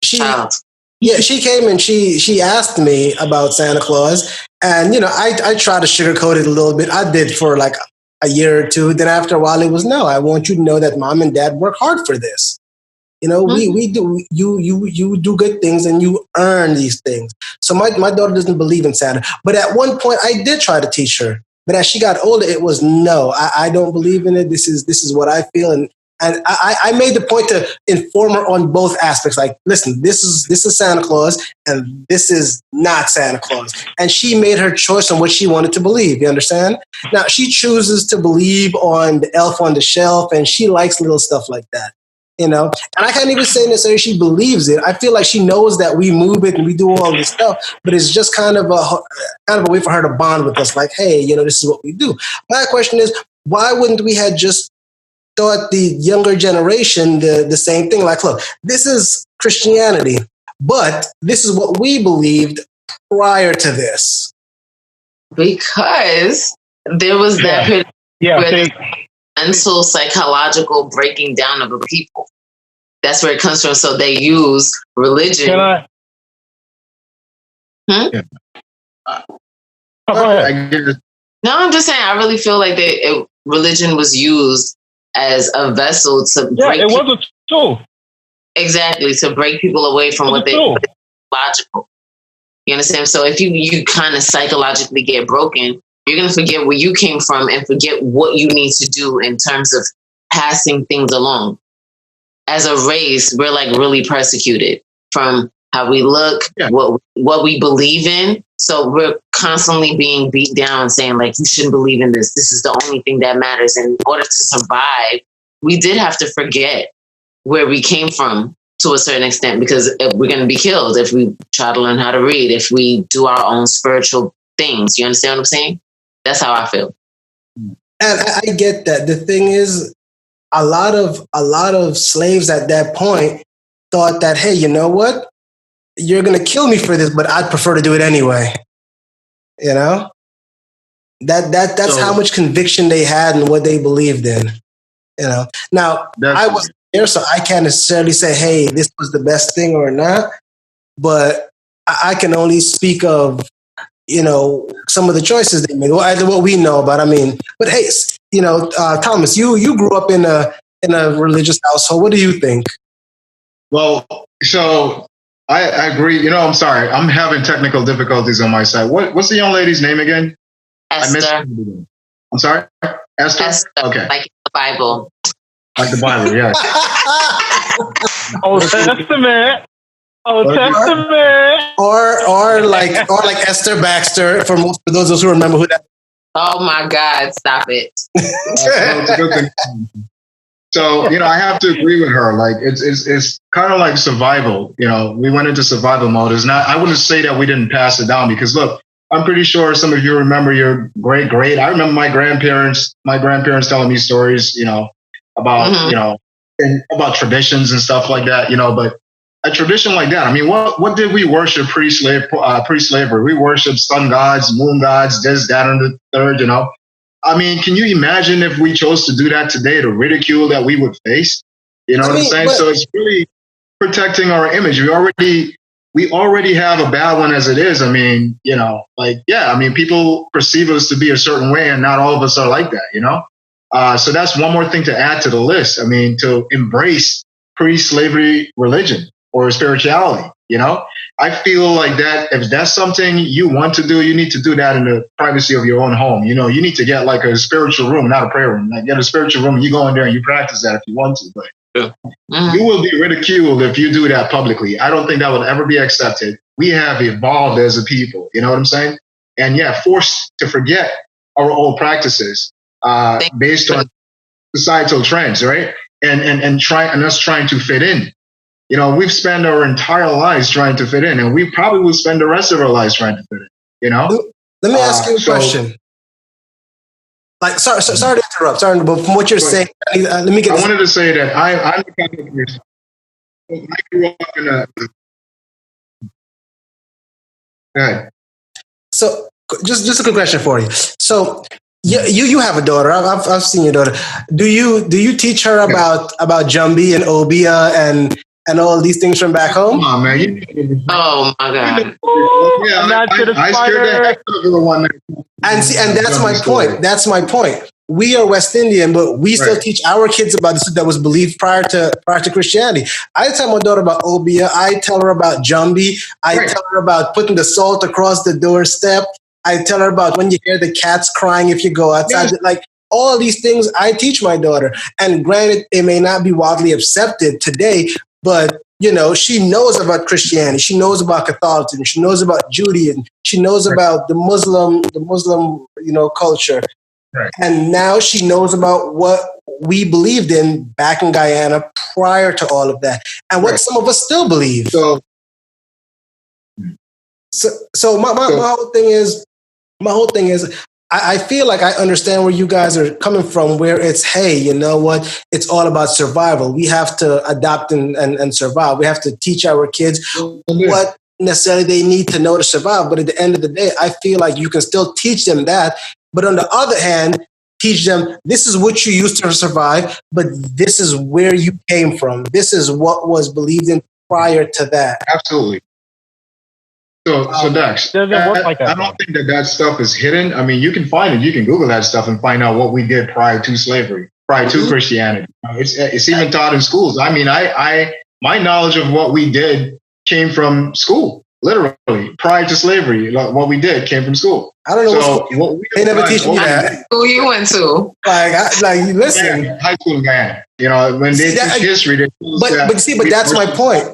She Child. Yeah, she came and she asked me about Santa Claus, and I tried to sugarcoat it a little bit. I did for like a year or two. Then after a while, it was no. I want you to know that mom and dad work hard for this. We do you do good things and you earn these things. So my daughter doesn't believe in Santa, but at one point I did try to teach her. But as she got older, it was no. I don't believe in it. This is what I feel, and I made the point to inform her on both aspects. Like, listen, this is Santa Claus, and this is not Santa Claus. And she made her choice on what she wanted to believe. You understand? Now she chooses to believe on the elf on the shelf, and she likes little stuff like that. And I can't even say necessarily she believes it. I feel like she knows that we move it and we do all this stuff, but it's just kind of a way for her to bond with us. Like, hey, this is what we do. My question is, why wouldn't we have just taught the younger generation the same thing? Like, look, this is Christianity, but this is what we believed prior to this. Because there was that mental psychological breaking down of a people. That's where it comes from. So they use religion. Can I? Yeah. Go ahead. No, I'm just saying. I really feel like religion was used as a vessel to break. It was a tool. Exactly, to break people away from what they logical. You understand? So if you kind of psychologically get broken, you're going to forget where you came from and forget what you need to do in terms of passing things along. As a race, we're like really persecuted from how we look, what we believe in. So we're constantly being beat down, saying like, you shouldn't believe in this. This is the only thing that matters. And in order to survive, we did have to forget where we came from to a certain extent, because we're going to be killed if we try to learn how to read, if we do our own spiritual things. You understand what I'm saying? That's how I feel. And I get that. The thing is, a lot of slaves at that point thought that, hey, you know what? You're going to kill me for this, but I'd prefer to do it anyway. That's how much conviction they had in what they believed in. Now I wasn't there, so I can't necessarily say, hey, this was the best thing or not. But I can only speak of some of the choices they made, what we know about. I mean, but hey, Thomas, you grew up in a religious household. What do you think? Well, so I agree. I'm sorry, I'm having technical difficulties on my side. What's the young lady's name again? Esther. I'm sorry, Esther. Okay, like the Bible. Like the Bible, yes. Old Testament. Or like Esther Baxter, for those of us who remember who that. Oh my God! Stop it. It's a good thing. So I have to agree with her. Like it's kind of like survival. We went into survival mode. It's not. I wouldn't say that we didn't pass it down, because look, I'm pretty sure some of you remember your great. I remember my grandparents telling me stories. About about traditions and stuff like that. But a tradition like that. I mean, what did we worship pre-slavery? We worshiped sun gods, moon gods, this, that, and the third. I mean, can you imagine if we chose to do that today? The ridicule that we would face. What I'm saying? So it's really protecting our image. We already have a bad one as it is. I mean, people perceive us to be a certain way, and not all of us are like that. So that's one more thing to add to the list. I mean, to embrace pre-slavery religion or spirituality. I feel like that if that's something you want to do, you need to do that in the privacy of your own home. You need to get like a spiritual room, not a prayer room. Like, get a spiritual room. You go in there and you practice that if you want to. But you will be ridiculed if you do that publicly. I don't think that will ever be accepted. We have evolved as a people. You know what I'm saying? And forced to forget our old practices based on societal trends, right? And us trying to fit in. We've spent our entire lives trying to fit in, and we probably will spend the rest of our lives trying to fit in. Let me ask you a question. Like, sorry to interrupt. Sorry, but from what you're saying, let me get. I wanted to say that I'm the kind of person. I grew up in a. Go ahead. So, just a quick question for you. So, Yeah, you have a daughter. I've seen your daughter. Do you teach her about Jumbi and Obia and all these things from back Come home? on, man. Oh my God. Yeah, And that's to the I scared the spider. heck out of the one. And see, and that's my point. That's my point. We are West Indian, but we still Right. teach our kids about this that was believed prior to Christianity. I tell my daughter about Obia. I tell her about Jumbi. I Right. tell her about putting the salt across the doorstep. I tell her about when you hear the cats crying if you go outside. Yes. Like all these things, I teach my daughter. And granted, it may not be widely accepted today, but she knows about Christianity. She knows about Catholicism. She knows about Judaism. She knows about the Muslim, culture. Right. And now she knows about what we believed in back in Guyana prior to all of that, and what some of us still believe. So my whole thing is, I feel like I understand where you guys are coming from, where it's, hey, you know what? It's all about survival. We have to adapt and survive. We have to teach our kids what necessarily they need to know to survive. But at the end of the day, I feel like you can still teach them that. But on the other hand, teach them this is what you used to survive, but this is where you came from. This is what was believed in prior to that. Absolutely. So Dax, Doesn't work like that, I don't think that stuff is hidden. I mean, you can find it. You can Google that stuff and find out what we did prior to slavery, prior to Christianity. It's even taught in schools. I mean, my knowledge of what we did came from school, literally. Prior to slavery, what we did came from school. I don't know. So they never teach me that. Who you went to? Listen. Yeah, high school in Guyana. When they teach history, they but that's my point.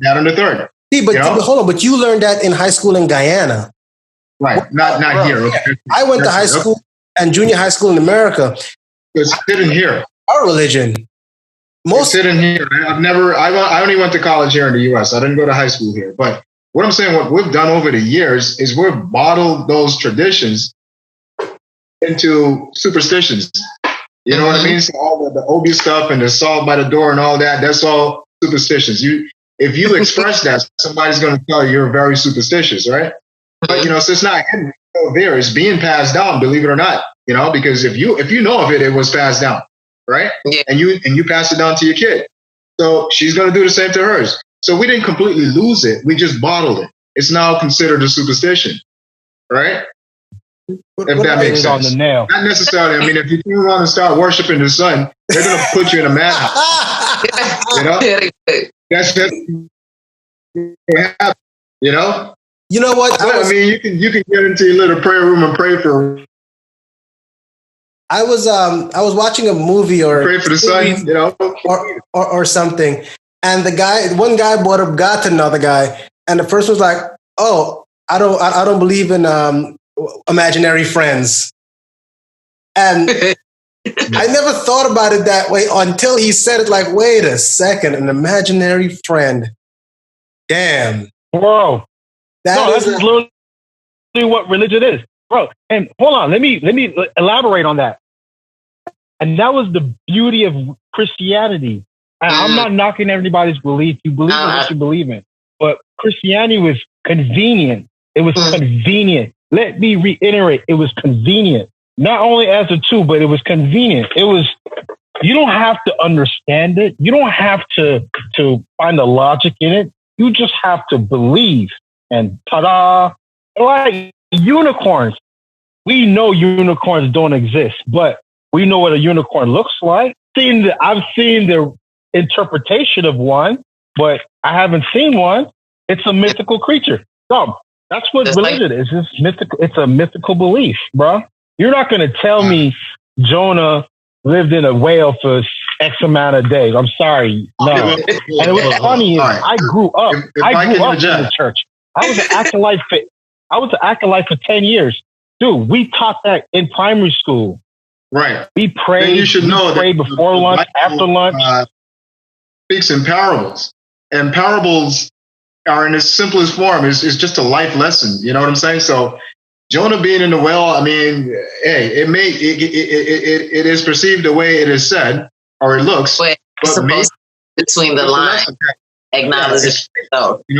That on the third. See, but hold on. But you learned that in high school in Guyana, right? Not here. Okay. I went to high school and junior high school in America. It's hidden here. Our religion. It's hidden here. I only went to college here in the U.S. I didn't go to high school here. But what I'm saying, what we've done over the years is we've bottled those traditions into superstitions. You know what I mean? So all the Obi stuff and the salt by the door and all that, that's all superstitions. If you express that, somebody's going to tell you you're very superstitious, right? But so it's not hidden there. It's being passed down, believe it or not. Because if you know of it, it was passed down, right? Yeah. And you pass it down to your kid. So she's going to do the same to hers. So we didn't completely lose it. We just bottled it. It's now considered a superstition, right? If that makes sense. On the nail. Not necessarily. I mean, if you turn around and start worshiping the sun, they're going to put you in a madhouse. That's just You know what? I mean, you can get into your little prayer room and pray for. I was watching a movie or pray for the sun, or something, and one guy brought up God to another guy, and the person was like, "Oh, I don't believe in imaginary friends," and I never thought about it that way until he said it. Like, wait a second, an imaginary friend. Damn, bro. That's literally what religion is, bro. And hold on, let me elaborate on that. And that was the beauty of Christianity. And I'm not knocking everybody's belief. You believe in what you believe in, but Christianity was convenient. It was convenient. Let me reiterate: it was convenient. Not only as a tool, but it was convenient. It was. You don't have to understand it. You don't have to find the logic in it. You just have to believe. And ta-da! Like unicorns. We know unicorns don't exist, but we know what a unicorn looks like. I've seen the interpretation of one, but I haven't seen one. It's a mythical creature. So that's what religion is. It's mythical. It's a mythical belief, bro. You're not going to tell me Jonah lived in a whale for X amount of days. I'm sorry. No. And it was funny. I grew up. I grew up in the church. I was an acolyte for 10 years. Dude, we taught that in primary school. Right. We prayed. Then you should know that before lunch, after lunch. Speaks in parables. And parables are in its simplest form. It's just a life lesson. You know what I'm saying? So Jonah being in the well, I mean, hey, it is perceived the way it is said, or it looks. But supposed between the lines, acknowledge it. So you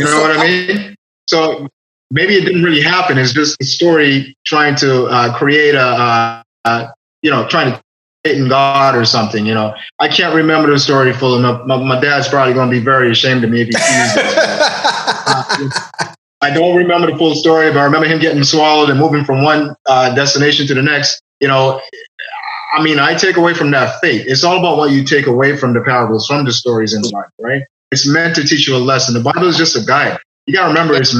know what I mean? So maybe it didn't really happen. It's just a story trying to create trying to create in God or something. I can't remember the story full enough. My dad's probably going to be very ashamed of me if he sees this. I don't remember the full story, but I remember him getting swallowed and moving from one destination to the next. I take away from that faith. It's all about what you take away from the parables, from the stories in the Bible, right? It's meant to teach you a lesson. The Bible is just a guide. You got to remember, it's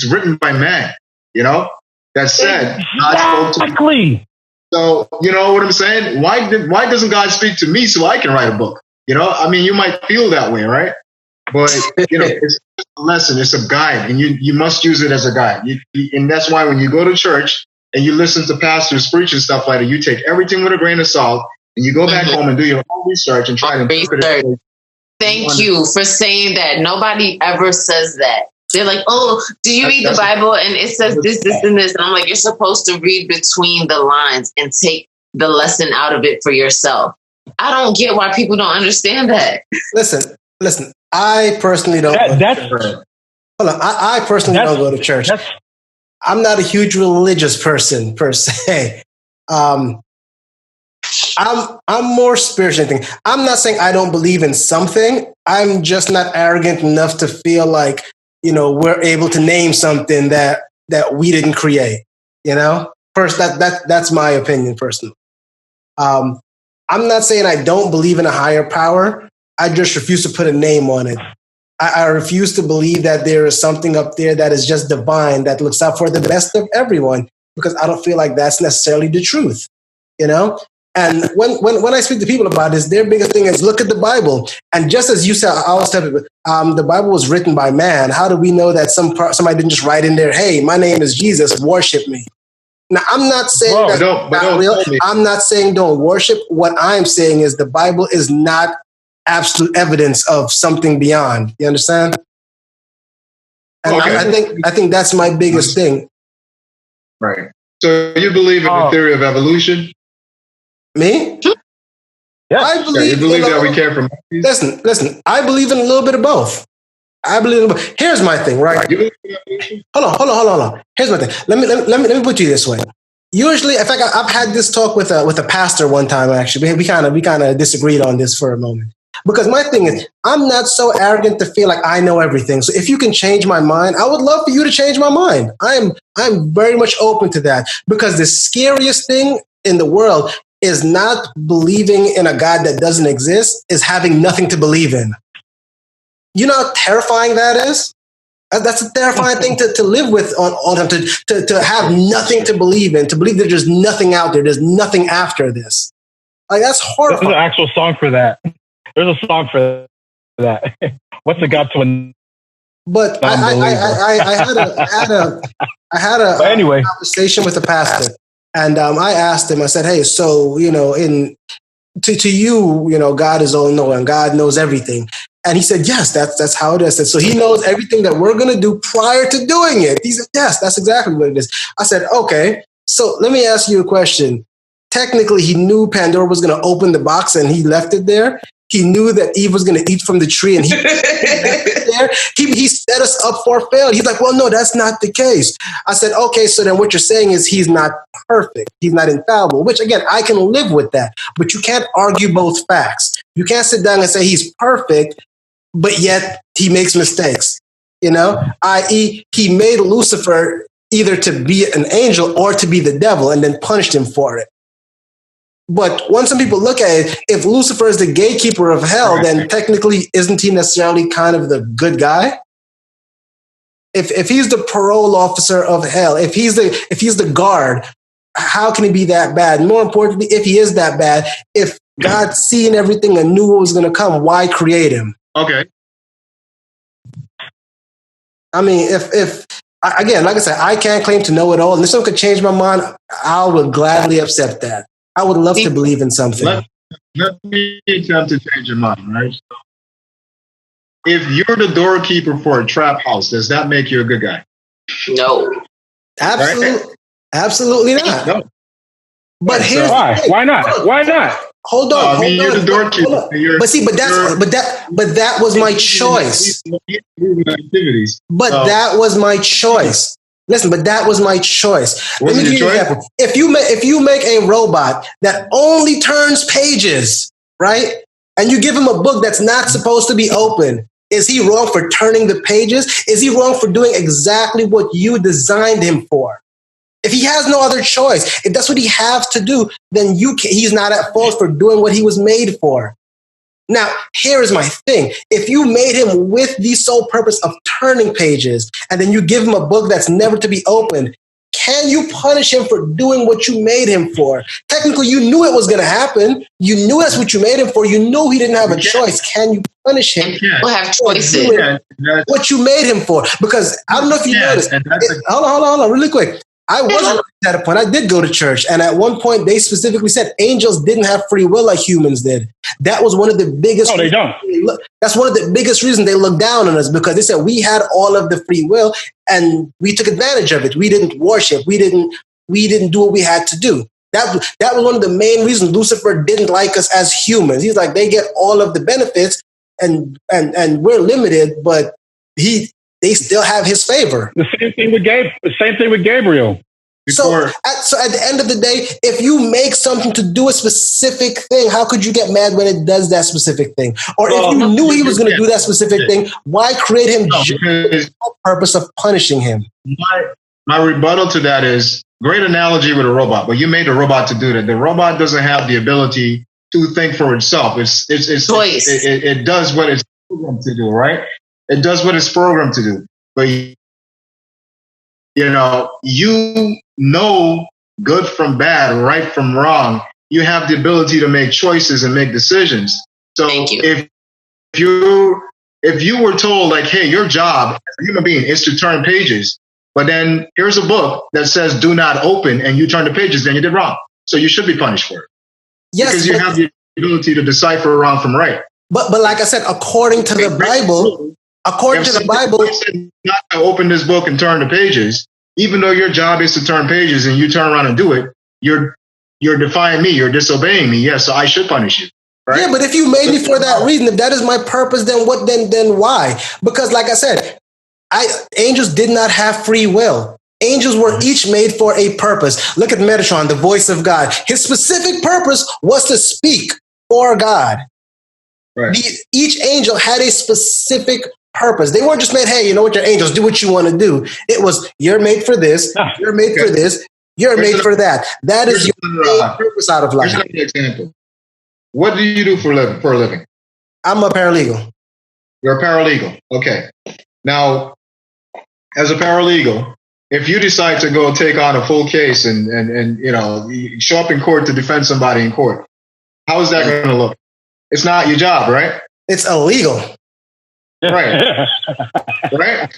written by man, That said, God spoke to me. So, you know what I'm saying? Why doesn't God speak to me so I can write a book? You might feel that way, right? But, it's a lesson. It's a guide, and you must use it as a guide. And that's why when you go to church and you listen to pastors preach and stuff like that, you take everything with a grain of salt, and you go back home and do your own research and try to interpret it. Thank you for saying that. Nobody ever says that. They're like, oh, do you read the Bible? And it says this, this, and this. And I'm like, you're supposed to read between the lines and take the lesson out of it for yourself. I don't get why people don't understand that. Listen. I personally don't go to church. Hold on. I personally don't go to church. I'm not a huge religious person per se. I'm more spiritual thing. I'm not saying I don't believe in something. I'm just not arrogant enough to feel like, we're able to name something that we didn't create. First, that's my opinion personally. I'm not saying I don't believe in a higher power. I just refuse to put a name on it. I refuse to believe that there is something up there that is just divine, that looks out for the best of everyone, because I don't feel like that's necessarily the truth, And when I speak to people about this, their biggest thing is look at the Bible. And just as you said, I always tell people, the Bible was written by man. How do we know that somebody didn't just write in there, hey, my name is Jesus, worship me? Now, I'm not saying that's not real. I'm not saying don't worship. What I'm saying is the Bible is not absolute evidence of something beyond. You understand? And okay. I think that's my biggest thing. Right. So you believe in the theory of evolution? Me? Yeah. I believe, you believe that we came from monkeys? Listen. I believe in a little bit of both. Here's my thing, right? Hold on. Here's my thing. Let me put you this way. Usually, in fact, I've had this talk with a pastor one time. Actually, we kind of disagreed on this for a moment. Because my thing is, I'm not so arrogant to feel like I know everything. So if you can change my mind, I would love for you to change my mind. I'm very much open to that, because the scariest thing in the world is not believing in a God that doesn't exist, is having nothing to believe in. You know how terrifying that is? That's a terrifying thing to live with on to have nothing to believe in, to believe that there's nothing out there, there's nothing after this. Like, that's horrifying. There's an actual song for that. There's a song for that. What's a God to a... But I had a conversation with a pastor, and I asked him, I said, hey, so, to you, God is all knowing, God knows everything. And he said, yes, that's how it is. And so he knows everything that we're going to do prior to doing it. He said, yes, that's exactly what it is. I said, okay, so let me ask you a question. Technically, he knew Pandora was going to open the box and he left it there. He knew that Eve was going to eat from the tree and he left it there. He set us up for failure. He's like, well, no, that's not the case. I said, okay, so then what you're saying is he's not perfect. He's not infallible, which again, I can live with that. But you can't argue both facts. You can't sit down and say he's perfect, but yet he makes mistakes, i.e. he made Lucifer either to be an angel or to be the devil and then punished him for it. But once some people look at it, if Lucifer is the gatekeeper of hell, then technically isn't he necessarily kind of the good guy? If he's the parole officer of hell, if he's the guard, how can he be that bad? More importantly, if he is that bad, if God seen everything and knew what was going to come, why create him? Okay. I mean, if again, like I said, I can't claim to know it all, and if someone could change my mind, I would gladly accept that. I would love to believe in something. Let me attempt to change your mind, right? So if you're the doorkeeper for a trap house, does that make you a good guy? No. Absolutely, right? Absolutely not. No. But here's why? Why not? Why not? Hold on, hold you're on. the doorkeeper. But that was my choice. Activities. But that was my choice. Listen, but that was my choice. Let me give you an example. If you make a robot that only turns pages, right? And you give him a book that's not supposed to be open, is he wrong for turning the pages? Is he wrong for doing exactly what you designed him for? If he has no other choice, if that's what he has to do, then he's not at fault for doing what he was made for. Now, here is my thing. If you made him with the sole purpose of turning pages, and then you give him a book that's never to be opened, can you punish him for doing what you made him for? Technically, you knew it was going to happen. You knew that's what you made him for. You knew he didn't have a choice. Can you punish him? We'll have choices. What you made him for? Because I don't know if you noticed. Hold on, really quick. I wasn't at a point. I did go to church, and at one point they specifically said angels didn't have free will like humans did. That was one of the biggest. No, they don't. That's one of the biggest reasons they looked down on us, because they said we had all of the free will and we took advantage of it. We didn't worship. We didn't do what we had to do. That was one of the main reasons Lucifer didn't like us as humans. He's like, they get all of the benefits and we're limited, but they still have his favor. The same thing with Gabriel. So at the end of the day, if you make something to do a specific thing, how could you get mad when it does that specific thing? Or if you knew he was going to do that specific thing, why create him just for the purpose of punishing him? My rebuttal to that is, great analogy with a robot, but you made the robot to do that. The robot doesn't have the ability to think for itself. It does what it's programmed to do, right? It does what it's programmed to do. But, you know good from bad, right from wrong. You have the ability to make choices and make decisions. So Thank you. if you were told, like, hey, your job as a human being is to turn pages, but then here's a book that says do not open, and you turn the pages, then you did wrong. So you should be punished for it. Yes, because you have the ability to decipher wrong from right. But like I said, according to the Bible, said not to open this book and turn the pages, even though your job is to turn pages and you turn around and do it, you're defying me, you're disobeying me. Yes, so I should punish you. Right? Yeah, but if you made me for that reason, if that is my purpose, then what? Then why? Because, like I said, angels did not have free will. Angels were each made for a purpose. Look at Metatron, the voice of God. His specific purpose was to speak for God. Right. Each angel had a specific purpose. They weren't just made, hey, you know what, you're angels, do what you want to do. It was, you're made for this, you're made for this, you're made for that. That is your main purpose out of life. Here's an example. What do you do for a living? I'm a paralegal. You're a paralegal. Okay. Now, as a paralegal, if you decide to go take on a full case and you show up in court to defend somebody in court, how is that going to look? It's not your job, right? It's illegal. Right. Right?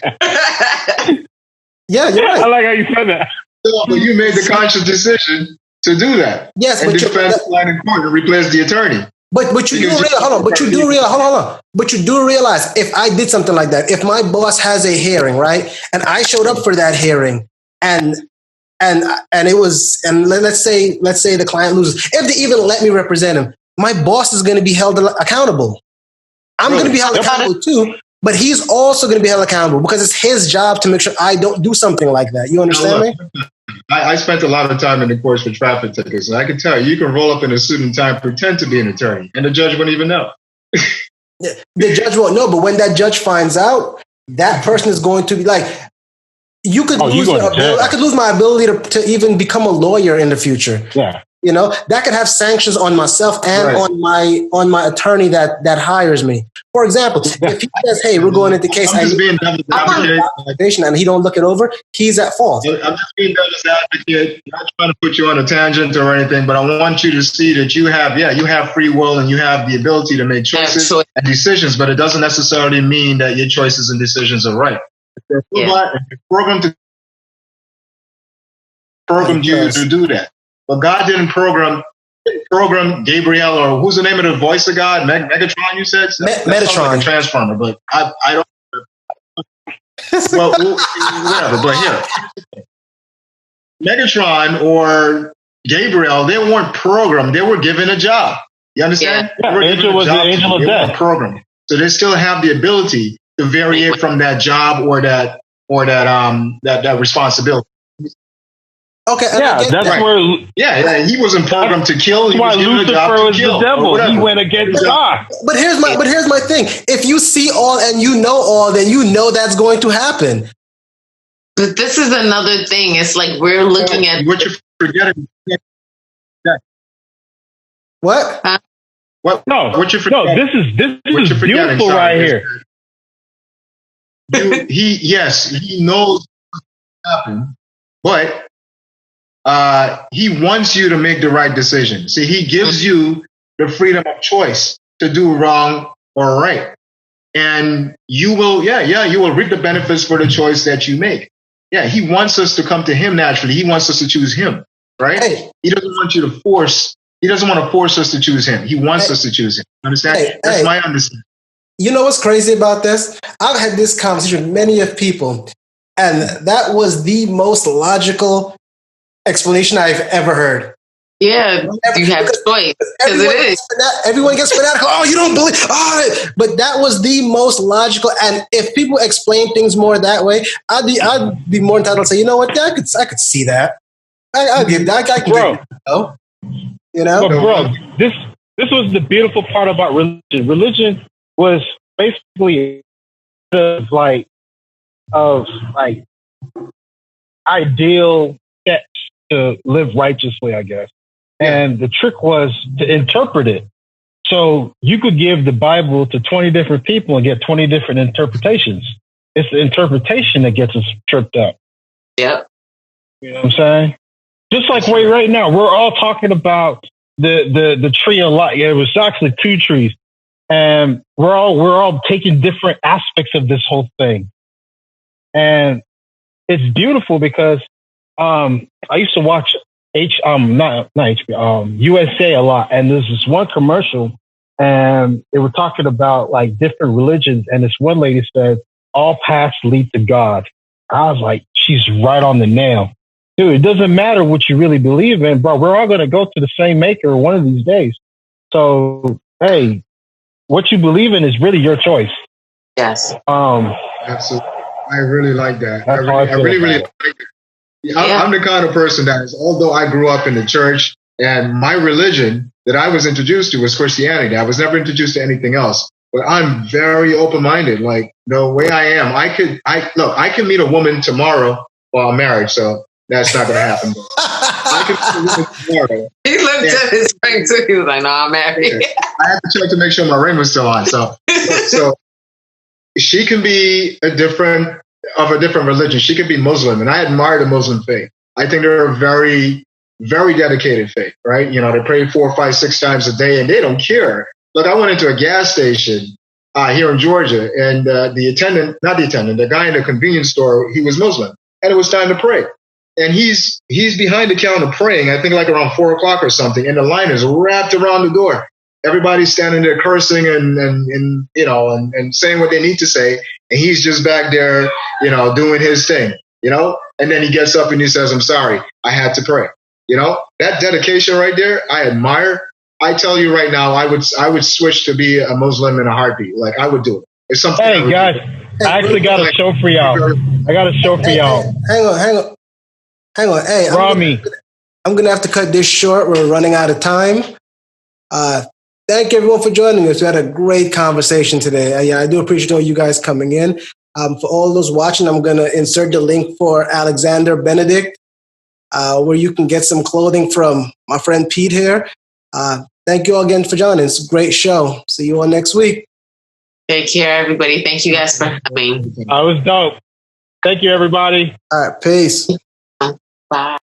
Yeah, you're right. I like how you said that. So, but you made the conscious decision to do that. Yes, and defend the client in court and replace the attorney. But you do realize, But you do realize, if I did something like that, if my boss has a hearing, right, and I showed up for that hearing, and it was, and let's say the client loses, if they even let me represent him, my boss is going to be held accountable. I'm going to be held accountable too, but he's also going to be held accountable because it's his job to make sure I don't do something like that. You understand me? I spent a lot of time in the courts for traffic tickets, and I can tell you can roll up in a suit and tie, pretend to be an attorney, and the judge wouldn't even know. The judge won't know, but when that judge finds out, that person is going to be like, you could lose your ability. I could lose my ability to even become a lawyer in the future. Yeah. That could have sanctions on myself and on my attorney that hires me. For example, if he says, "Hey, we're going into case," and he don't look it over, he's at fault. I'm just being devil's advocate, not trying to put you on a tangent or anything, but I want you to see that you have free will and you have the ability to make choices and decisions, but it doesn't necessarily mean that your choices and decisions are right. If you're programmed you to do that. But God didn't program Gabriel, or who's the name of the voice of God? Megatron, you said? Metatron. Like a transformer, but I don't. Well, whatever. But here, Megatron or Gabriel, they weren't programmed. They were given a job. You understand? Yeah, Angel was the angel of death program. So they still have the ability to vary from that job or that responsibility. Okay, yeah, that's right. where. Yeah, he wasn't programmed to kill. That's why Lucifer was the devil. He went against God. But here's my thing. If you see all and you know all, then you know that's going to happen. But this is another thing. It's like we're looking at what you're forgetting. What? What? No, what you're forgetting? No. This is beautiful right here. He knows what happened, but he wants you to make the right decision. See, he gives you the freedom of choice to do wrong or right, and you will, you will reap the benefits for the choice that you make. Yeah, he wants us to come to him naturally. He wants us to choose him, right? Hey. He doesn't want you to force. He doesn't want to force us to choose him. He wants us to choose him. Understand? That's my understanding. You know what's crazy about this? I've had this conversation with many of people, and that was the most logical explanation I've ever heard. Yeah, you have choice. Everyone gets fanatical. Oh, you don't believe. Oh, but that was the most logical. And if people explain things more that way, I'd be more entitled to say, you know what? Yeah, I could see that. I'll give that. I can bro. Give that. You know, but bro, this was the beautiful part about religion. Religion was basically of ideal steps to live righteously, I guess. And the trick was to interpret it. So you could give the Bible to 20 different people and get 20 different interpretations. It's the interpretation that gets us tripped up. Yep. You know what I'm saying? Just like right now, we're all talking about the tree of life. Yeah, it was actually two trees. And we're all taking different aspects of this whole thing. And it's beautiful because I used to watch USA a lot, and there's this one commercial, and they were talking about like different religions, and this one lady said, "All paths lead to God." I was like, she's right on the nail, dude. It doesn't matter what you really believe in, bro. We're all gonna go to the same maker one of these days. So, hey, what you believe in is really your choice. Yes. Absolutely. I really like that. I really like that. I'm the kind of person that is, although I grew up in the church and my religion that I was introduced to was Christianity. I was never introduced to anything else, but I'm very open-minded. Like the way I am, I can meet a woman tomorrow. Well, I'm married, so that's not going to happen. I can meet a woman tomorrow. He looked at his ring too. He was like, "No, I'm married." Yeah. I had to check to make sure my ring was still on. So she can be of a different religion. She could be Muslim, and I admire the Muslim faith. I think they're a very, very dedicated faith, right? You know, they pray 4, 5, 6 times a day, and they don't care. Look, I went into a gas station here in Georgia, and the guy in the convenience store, he was Muslim, and it was time to pray. And he's behind the counter praying, I think like around 4 o'clock or something, and the line is wrapped around the door. Everybody's standing there cursing and saying what they need to say. And he's just back there, doing his thing, and then he gets up and he says, "I'm sorry, I had to pray." That dedication right there, I admire. I tell you right now, I would switch to be a Muslim in a heartbeat. Like I would do it. It's something. Hey guys, I actually got a show for y'all. I got a show for y'all. Hang on. Hey, Rami, I'm gonna have to cut this short. We're running out of time. Thank everyone for joining us. We had a great conversation today. I do appreciate all you guys coming in. For all those watching, I'm going to insert the link for Alexander Benedict, where you can get some clothing from my friend Pete here. Thank you all again for joining. It's a great show. See you all next week. Take care, everybody. Thank you guys for coming. I was dope. Thank you, everybody. All right, peace. Bye.